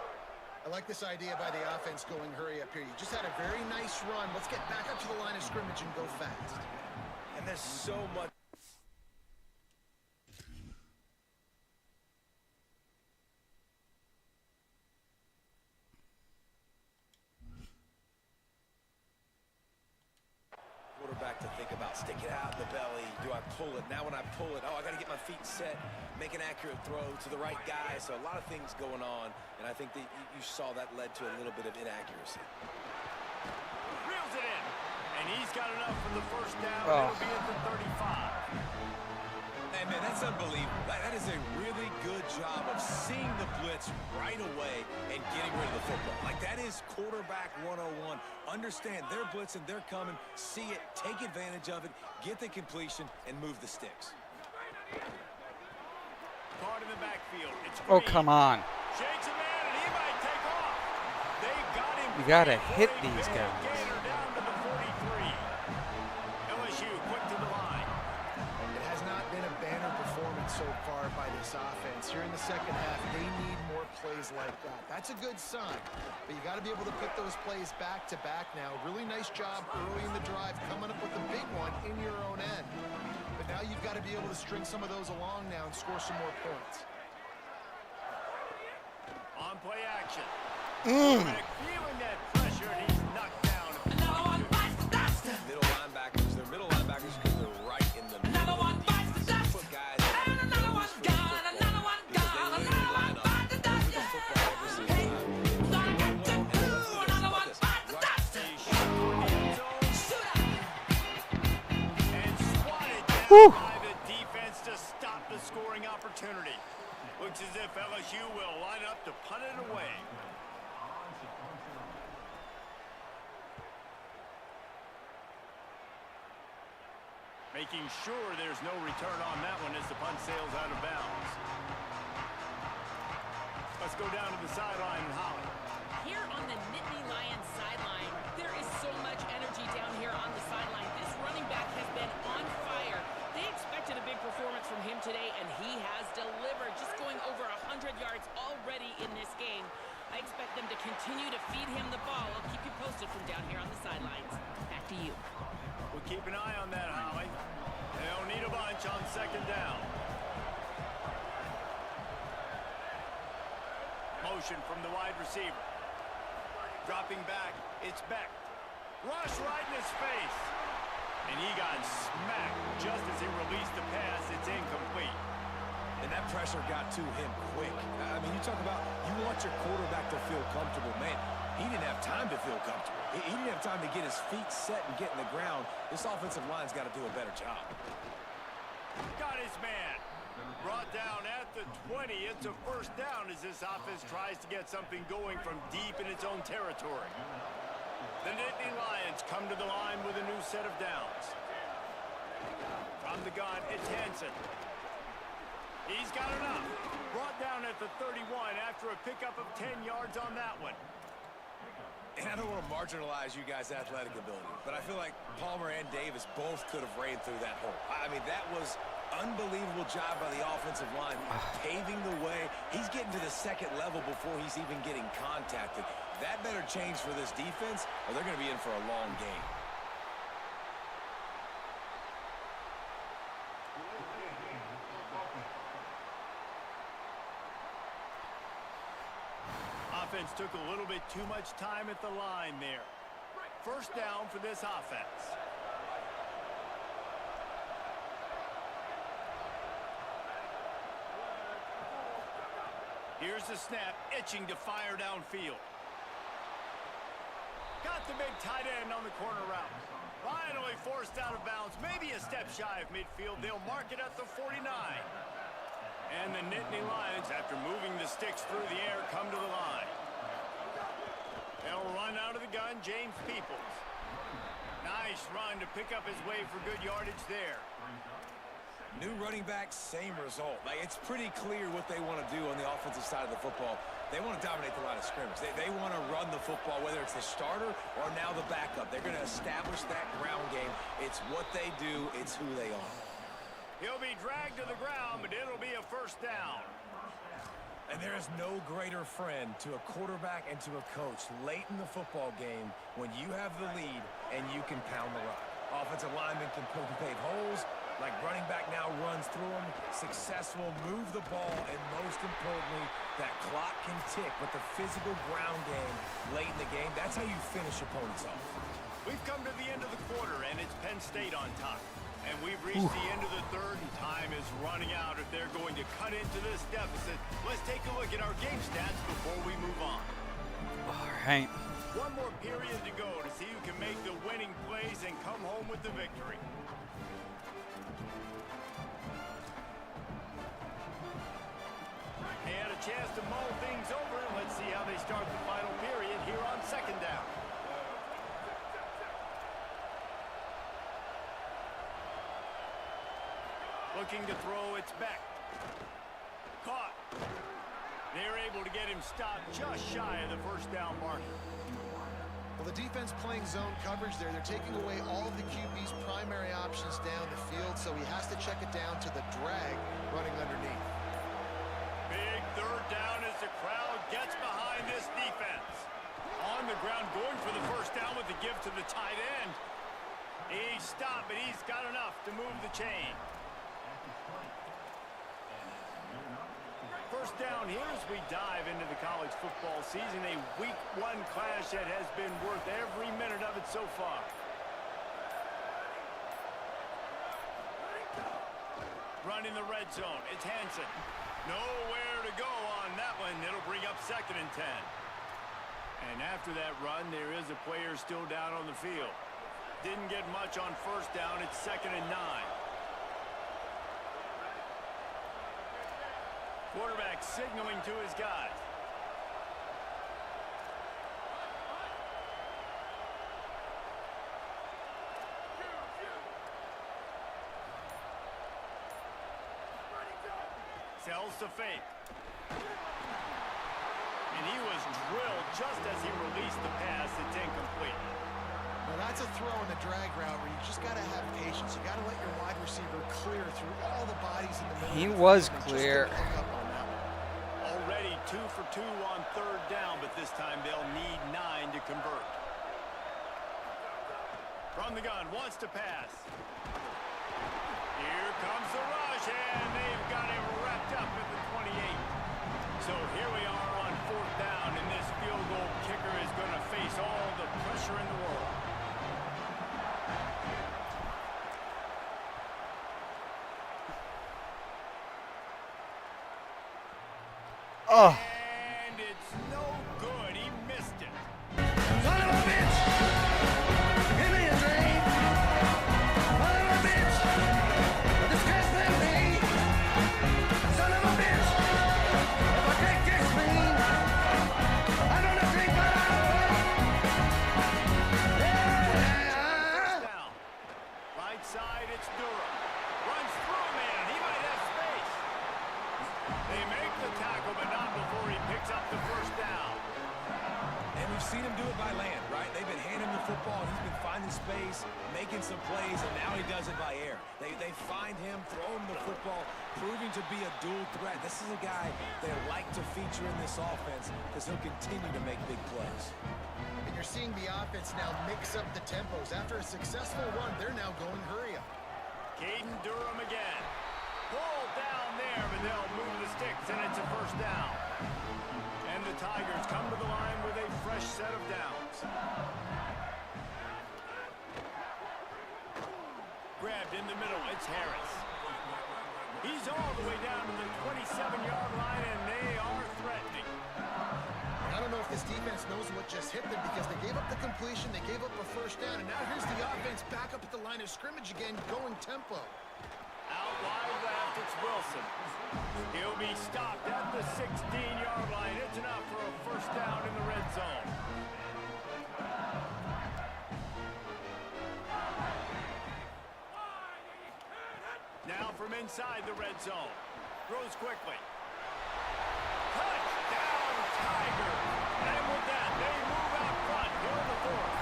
I like this idea by the offense going hurry up here. You just had a very nice run. Let's get back up to the line of scrimmage and go fast. And there's so much. Quarterback to think about. Stick it out in the belly. Do I pull it? Now when I pull it, I got to get my feet set, make an accurate throw to the right guy. So a lot of things going on, and I think that you saw that led to a little bit of inaccuracy. Reels it in, and he's got enough for the first down. It'll be at the 35. Hey, man, that's unbelievable. That is a really good job of seeing the blitz right away and getting rid of the football. Like, that is quarterback 101. Understand they're blitzing, they're coming, see it, take advantage of it, get the completion, and move the sticks. Caught in the backfield. It's Oh, Green. come on. Shakes a man, and he might take off. They got him. You got to hit Big these gainer guys. down to the 43. LSU quick to the line. It has not been a banner performance so far by this offense. Here in the second half, they need more plays like that. That's a good sign, but you got to be able to put those plays back to back now. Really nice job early in the drive, coming up with a big one in your own end. But now you've got to be able to string some of those along now and score some more points. On play action. Feeling that pressure, and he's knocked down. Middle linebackers, they're middle linebackers because they're right in the middle. Put guys Whew. By the defense to stop the scoring opportunity. Looks as if LSU will line up to punt it away. Making sure there's no return on that one as the punt sails out of bounds. Let's go down to the sideline and Holly. Here on the Nittany Lions sideline, there is so much energy down here on the sideline. This running back has been on fire. They expected a big performance from him today, and he has delivered, just going over 100 yards already in this game. I expect them to continue to feed him the ball. I'll keep you posted from down here on the sidelines. Back to you. We'll keep an eye on that, Holly. They'll need a bunch on second down. Motion from the wide receiver. Dropping back, it's Beck. Rush right in his face. And he got smacked just as he released the pass. It's incomplete. And that pressure got to him quick. I mean, you talk about you want your quarterback to feel comfortable. Man, he didn't have time to feel comfortable. He didn't have time to get his feet set and get in the ground. This offensive line's got to do a better job. Got his man. Brought down at the 20. It's a first down as this offense tries to get something going from deep in its own territory. The Nittany Lions come to the line with a new set of downs. From the gun, it's Hansen. He's got enough. Brought down at the 31 after a pickup of 10 yards on that one. And I don't want to marginalize you guys' athletic ability, but I feel like Palmer and Davis both could have ran through that hole. I mean, that was unbelievable job by the offensive line, paving the way. He's getting to the second level before he's even getting contacted. That better change for this defense, or they're going to be in for a long game. Offense took a little bit too much time at the line there. First down for this offense. Here's the snap, itching to fire downfield. Got the big tight end on the corner route. Finally forced out of bounds, maybe a step shy of midfield. They'll mark it at the 49. And the Nittany Lions, after moving the sticks through the air, come to the line. They'll run out of the gun, James Peoples. Nice run to pick up his way for good yardage there. New running back, same result. Like, it's pretty clear what they want to do on the offensive side of the football. They want to dominate the line of scrimmage. They want to run the football, whether it's the starter or now the backup. They're going to establish that ground game. It's what they do. It's who they are. He'll be dragged to the ground, but it'll be a first down. And there is no greater friend to a quarterback and to a coach late in the football game when you have the lead and you can pound the rock. Offensive linemen can pave holes, like running back now runs through them, successful, move the ball, and most importantly, that clock can tick with the physical ground game late in the game. That's how you finish opponents off. We've come to the end of the quarter, and it's Penn State on top. And we've reached the end of the third, and time is running out if they're going to cut into this deficit. Let's take a look at our game stats before we move on. All right. One more period to go to see who can make the winning plays and come home with the victory. They had a chance to mull things over, and let's see how they start the final period here on second down. Looking to throw, it's back. Caught. They're able to get him stopped just shy of the first down marker. Well, the defense playing zone coverage there. They're taking away all of the QB's primary options down the field, so he has to check it down to the drag running underneath. Big third down as the crowd gets behind this defense. On the ground, going for the first down with the give to the tight end. He's stopped, but he's got enough to move the chain. First down here as we dive into the college football season, a week one clash that has been worth every minute of it so far. Running the red zone, it's Hansen. Nowhere to go on that one. It'll bring up 2nd and 10. And after that run, there is a player still down on the field. Didn't get much on first down. It's 2nd and 9. Quarterback signaling to his guys. Sells to fake. And he was drilled just as he released the pass. It's incomplete. Now that's a throw in the drag route where you just got to have patience. You got to let your wide receiver clear through all the bodies in the middle. He was clear. Already 2 for 2 on third down, but this time they'll need 9 to convert. From the gun, wants to pass. Here comes the rush, and they've got him wrapped up at the 28. So here we are on fourth down, and this field goal kicker is going to face all the pressure in the world. Oh. And it's no good. He missed it. Son of a bitch! Give me a drink! Son of a bitch! This can't play me! Son of a bitch! If I can't get clean, I'm gonna drink my First down. Right side, it's Durham. Runs through a man. He might have space. They make the tackle, but not before he picks up the first down. And we've seen him do it by land, right? They've been handing him the football, and he's been finding space, making some plays, and now he does it by air. They find him, throw him the football, proving to be a dual threat. This is a guy they like to feature in this offense because he'll continue to make big plays. And you're seeing the offense now mix up the tempos. After a successful run, they're now going hurry up. Caden Durham again. Pulled down there, but they'll move the sticks, and it's a first down. And the Tigers come to the line with a fresh set of downs. Grabbed in the middle, it's Harris. He's all the way down to the 27-yard line, and they are threatening. I don't know if this defense knows what just hit them because they gave up the completion, they gave up a first down, and now here's the offense back up at the line of scrimmage again, going tempo. Out wide left, it's Wilson. He'll be stopped at the 16-yard line. It's enough for a first down in the red zone. Now from inside the red zone. Throws quickly. Touchdown, Tigers! And with that, they move out front. Here in the fourth.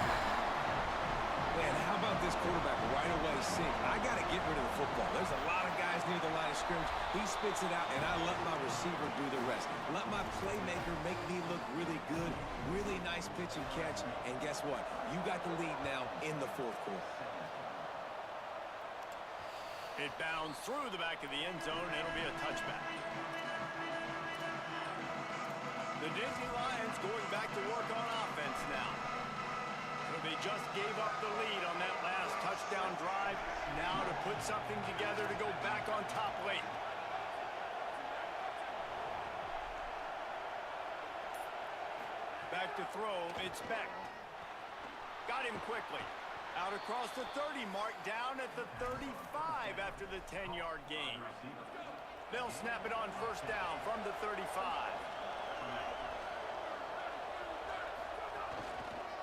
Man, how about this quarterback right away saying, I got to get rid of the football. There's a lot of guys near the line of scrimmage. He spits it out, and I let my receiver do the rest. Let my playmaker make me look really good. Really nice pitch and catch. And guess what? You got the lead now in the fourth quarter. It bounds through the back of the end zone. It'll be a touchback. The Disney Lions going back to work on offense now. They just gave up the lead on that last touchdown drive. Now to put something together to go back on top late. Back to throw, it's Beck. Got him quickly. Out across the 30 mark, down at the 35 after the 10-yard gain. They'll snap it on first down from the 35.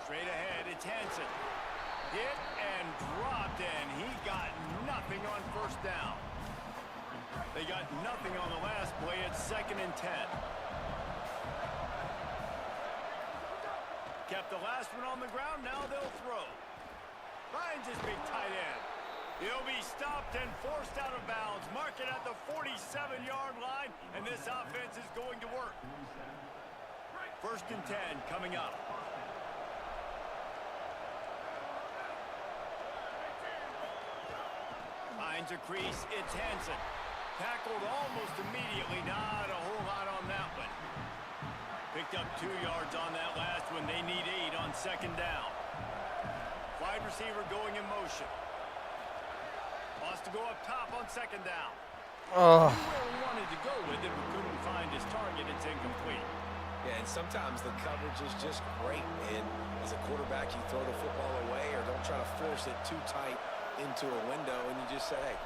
Straight ahead, it's Hansen. Hit and dropped, and he got nothing on first down. They got nothing on the last play. It's 2nd and 10. Kept the last one on the ground. Now they'll throw. Finds his big tight end. He'll be stopped and forced out of bounds. Mark it at the 47-yard line, and this offense is going to work. 1st and 10 coming up. Finds a crease, it's Hansen. Tackled almost immediately, not a whole lot on that one. Picked up 2 yards on that last one. They need 8 on 2nd down. Wide receiver going in motion. Wants to go up top on 2nd down. He wanted to go with it, but couldn't find his target. It's incomplete. Yeah, and sometimes the coverage is just great. And as a quarterback, you throw the football away or don't try to force it too tight into a window, and you just say, hey,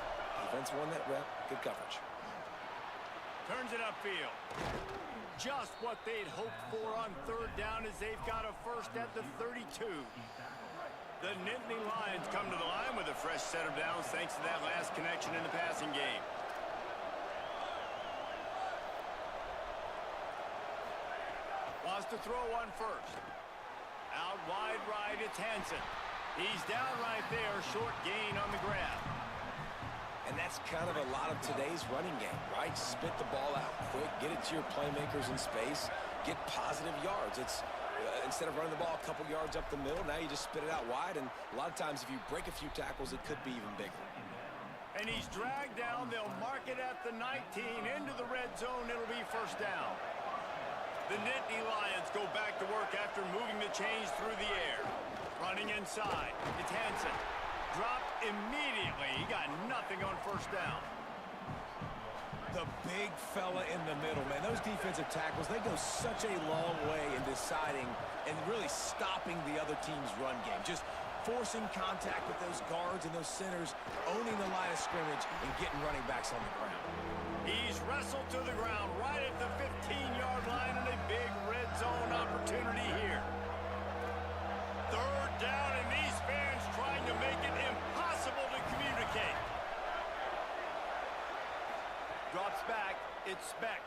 defense won that rep, good coverage. Turns it upfield. Just what they'd hoped for on 3rd down as they've got a first at the 32. The Nittany Lions come to the line with a fresh set of downs thanks to that last connection in the passing game. Wants to throw one first. Out wide right, it's Hansen. He's down right there, short gain on the grab. And that's kind of a lot of today's running game, right? Spit the ball out quick, get it to your playmakers in space, get positive yards. It's instead of running the ball a couple yards up the middle, now you just spit it out wide, and a lot of times if you break a few tackles, it could be even bigger. And he's dragged down. They'll mark it at the 19 into the red zone. It'll be first down. The Nittany Lions go back to work after moving the chains through the air. Running inside, it's Hansen. Dropped immediately. He got nothing on first down. The big fella in the middle, man. Those defensive tackles, they go such a long way in deciding and really stopping the other team's run game. Just forcing contact with those guards and those centers, owning the line of scrimmage and getting running backs on the ground. He's wrestled to the ground right at the 15-yard line, and a big red zone opportunity here. 3rd down, and these fans trying to make it impossible to communicate. Drops back, it's Beck.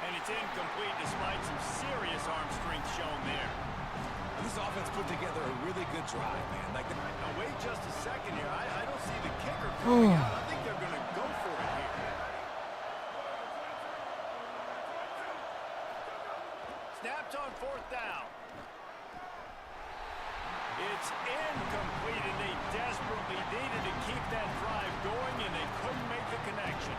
And it's incomplete despite some serious arm strength shown there. This offense put together a really good drive, man. Like, now wait just a second here. I don't see the kicker coming out. I think they're going to go for it here. Snapped on 4th down. It's incomplete, and they desperately needed to keep that drive going, and they couldn't make the connection.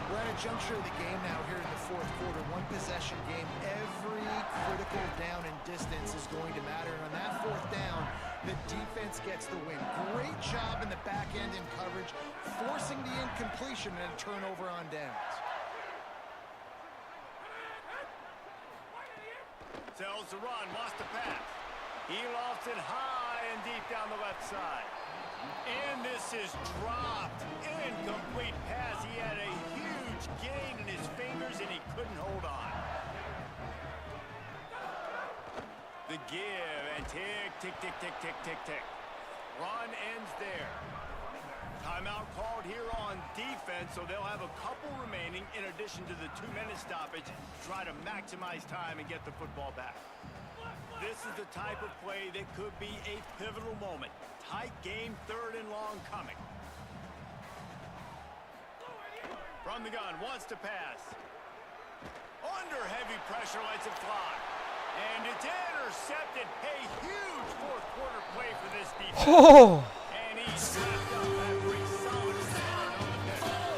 We're at a juncture of the game now here in the 4th quarter. One possession game. Every critical down and distance is going to matter. And on that 4th down, the defense gets the win. Great job in the back end in coverage, forcing the incompletion and a turnover on downs. Sells the run, lost the pass. He lofts it high and deep down the left side. And this is dropped. Incomplete pass. He had a huge gain in his fingers and he couldn't hold on. The give and tick, tick, tick, tick, tick, tick, tick. Run ends there. Timeout called here on defense, so they'll have a couple remaining in addition to the 2-minute stoppage to try to maximize time and get the football back. This is the type of play that could be a pivotal moment. Tight game, 3rd and long coming. From the gun, wants to pass. Under heavy pressure, lets it fly. And it's intercepted. A huge 4th quarter play for this defense. Oh! And he's wrapped up after a solid start on the bench.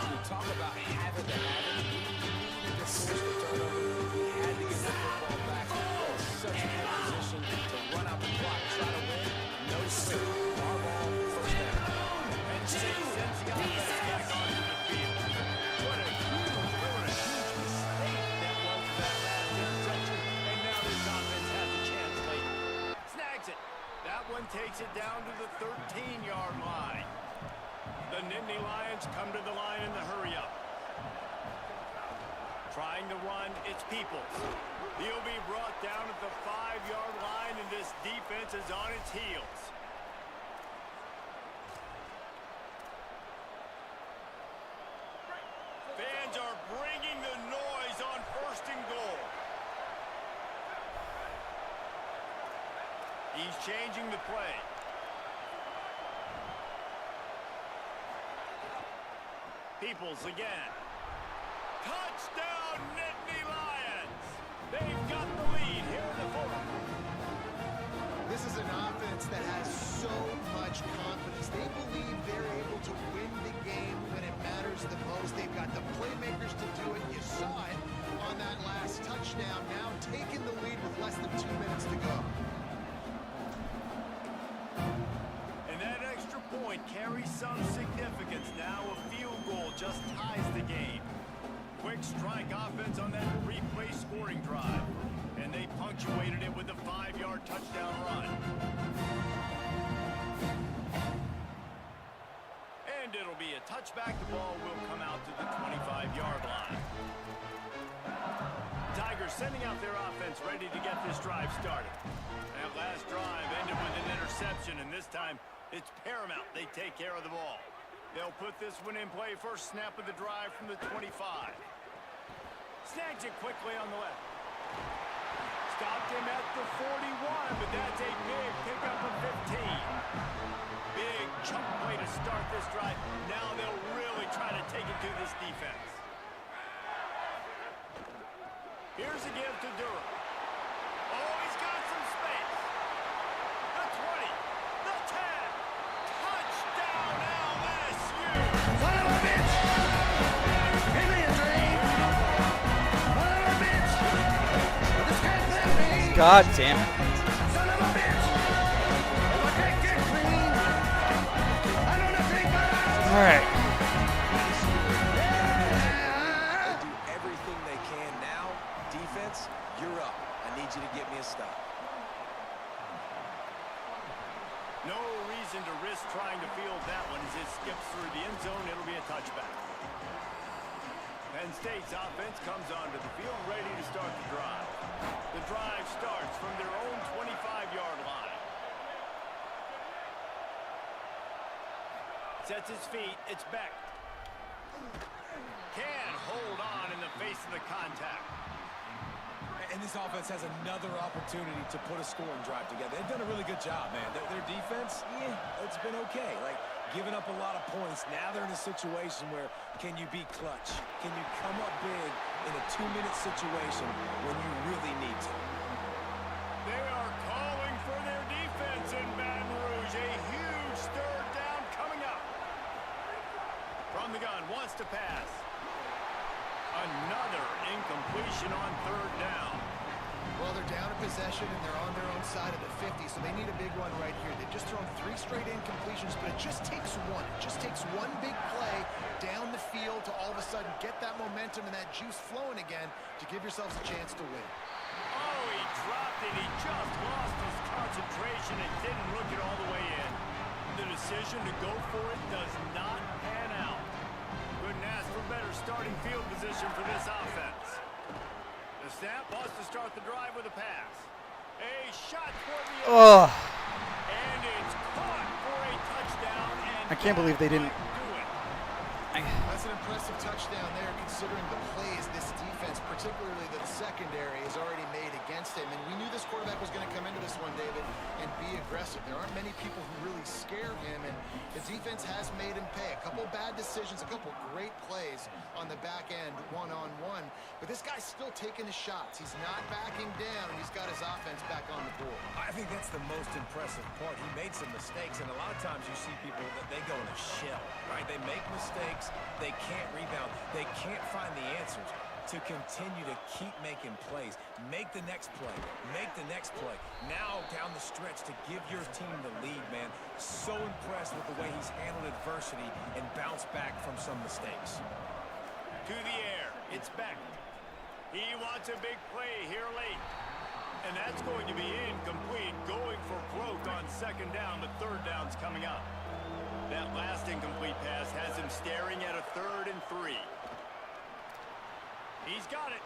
we talk about having to have it. We needed to force the turnover. We had to get the football back. Such a good position to run out the clock, try to win. No sir. Our ball, 1st down. And State sends the offense back onto the field. What a huge mistake that was that last interception. And now this offense has a chance late. Snags it. That one takes it down to the 13-yard line. The Nittany Lions come to the line in the hurry-up. Trying to run, it's Peoples. He'll be brought down at the 5-yard line, and this defense is on its heels. Fans are bringing the noise on 1st and goal. He's changing the play. Peoples again. Touchdown, Nittany Lions! They've got the lead here in the 4th. This is an offense that has so much confidence. They believe they're able to win the game when it matters the most. They've got the playmakers to do it. You saw it on that last touchdown. Now taking the lead with less than 2 minutes to go. And that extra point carries some significance. Now a field goal just ties the game. Quick strike offense on that replay scoring drive. And they punctuated it with a 5-yard touchdown run. And it'll be a touchback. The ball will come out to the 25-yard line. Tigers sending out their offense ready to get this drive started. That last drive ended with an interception, and this time it's paramount they take care of the ball. They'll put this one in play. First snap of the drive from the 25. Snags it quickly on the left. Stopped him at the 41, but that's a big pickup of 15. Big chunk play to start this drive. Now they'll really try to take it to this defense. Here's a give to Durham. Oh, he's got some space. The 20, the 10. Touchdown, LSU! Son of a bitch! Give me a drink! Son of a bitch! This can't let me! God damn it. Son of a bitch! If I can't get clean, I don't know take my eyes. All right. They do everything they can now. Defense, you're up. I need you to get me a stop. No reason to risk trying to field that one as it skips through the end zone. It'll be a touchback. Penn State's offense comes onto the field ready to start the drive. The drive starts from their own 25-yard line. Sets his feet. It's Beck. Can't hold on in the face face of the contact. And this offense has another opportunity to put a scoring drive together. They've done a really good job, man. Their defense, yeah, it's been okay. Like, giving up a lot of points. Now they're in a situation where can you be clutch? Can you come up big in a 2-minute situation when you really need to? They are calling for their defense in Baton Rouge. A huge third down coming up. From the gun, wants to pass. Another incompletion on third down. Well, they're down a possession, and they're on their own side of the 50, so they need a big one right here. They've just thrown 3 straight incompletions, but it just takes one. It just takes one big play down the field to all of a sudden get that momentum and that juice flowing again to give yourselves a chance to win. Oh, he dropped it. He just lost his concentration and didn't look it all the way in. The decision to go for it does not pan out. Couldn't ask for better starting field position for this offense. The snap wants to start the drive with a pass. A shot toward the end. Ugh. And it's caught for a touchdown. And I can't believe they didn't. That's an impressive touchdown there, considering the plays this defense, particularly the secondary, has already made against him. And we knew this quarterback was going to come into this one, David, and be aggressive. There aren't many people who really scare him, and the defense has made him pay. A couple bad decisions, a couple great plays on the back end, one-on-one. But this guy's still taking his shots. He's not backing down, and he's got his offense back on the board. I think that's the most impressive part. He made some mistakes, and a lot of times you see people that they go in a shell, right? They make mistakes, they can't rebound, they can't find the answers. To continue to keep making plays, make the next play, make the next play. Now down the stretch to give your team the lead, man. So impressed with the way he's handled adversity and bounced back from some mistakes. To the air, it's Beck. He wants a big play here late. And that's going to be incomplete, going for broke on second down. The third down's coming up. That last incomplete pass has him staring at a 3rd and 3. He's got it.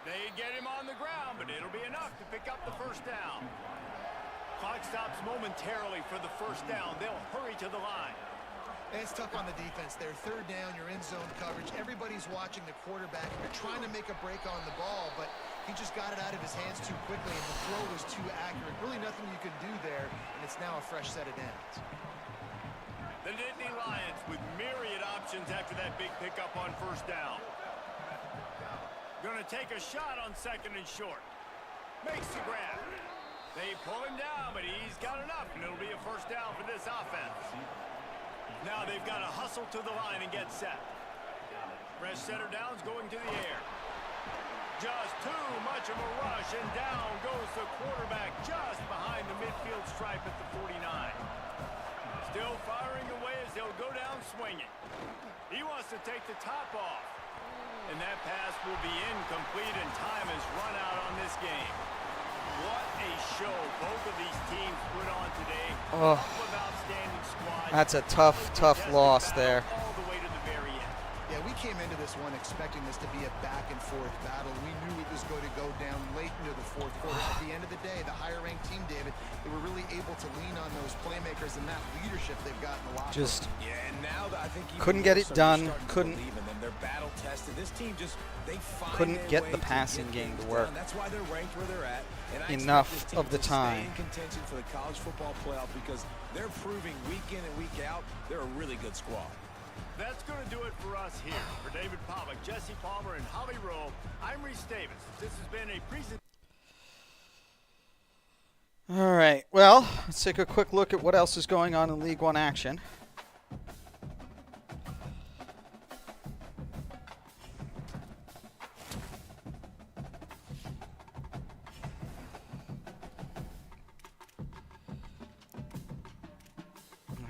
They get him on the ground, but it'll be enough to pick up the first down. Clock stops momentarily for the first down. They'll hurry to the line. And it's tough on the defense there. 3rd down, you're in zone coverage. Everybody's watching the quarterback, and you're trying to make a break on the ball, but he just got it out of his hands too quickly, and the throw was too accurate. Really nothing you could do there, and it's now a fresh set of downs. The Nittany Lions with myriad options after that big pickup on first down. Going to take a shot on 2nd and short. Makes the grab. They pull him down, but he's got enough, and it'll be a first down for this offense. Now they've got to hustle to the line and get set. Fresh center downs going to the air. Just too much of a rush, and down goes the quarterback just behind the midfield stripe at the 49. Still firing away as they'll go down swinging. He wants to take the top off. And that pass will be incomplete, and time has run out on this game. What a show both of these teams put on today. Oh, Couple of outstanding squads. that's a tough loss there. All the way to the very end. Yeah, we came into this one expecting this to be a back-and-forth battle. We knew it was going to go down late into the 4th quarter. At the end of the day, the higher-ranked team, David, they were really able to lean on those playmakers and that leadership they've got in the locker room. Just Yeah, and now I think couldn't get it done. Couldn't. They're battle tested. This team just Couldn't get the passing game to work. That's why they're ranked where they're at. And I Enough expect this team of the to time. Stay in contention for the college football playoff because they're proving week in and week out they're a really good squad. That's going to do it for us here. For David Pollock, Jesse Palmer, and Holly Rowe, I'm Reese Davis. This has been a presentation. All right. Well, let's take a quick look at what else is going on in League One action.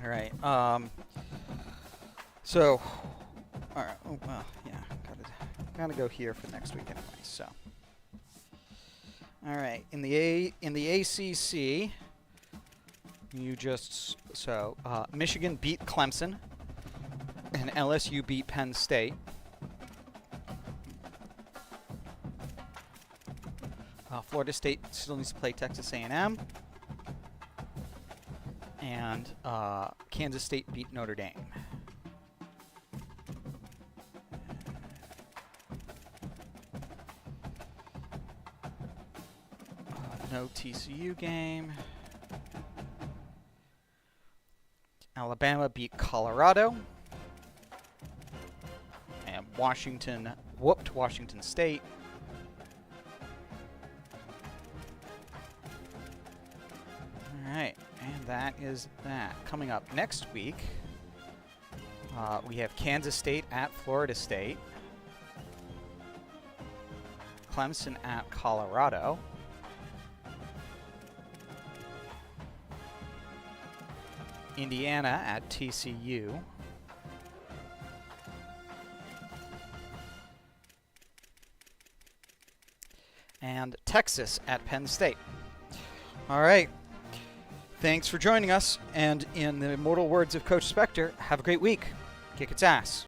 All right. So, all right. Oh, well, yeah. Gotta go here for next week anyway. So, all right. In the ACC, Michigan beat Clemson, and LSU beat Penn State. Florida State still needs to play Texas A&M. And Kansas State beat Notre Dame. No TCU game. Alabama beat Colorado. And Washington whooped Washington State. All right, and that is that. Coming up next week, we have Kansas State at Florida State. Clemson at Colorado. Indiana at TCU. And Texas at Penn State. All right. Thanks for joining us. And in the immortal words of Coach Spector, have a great week. Kick its ass.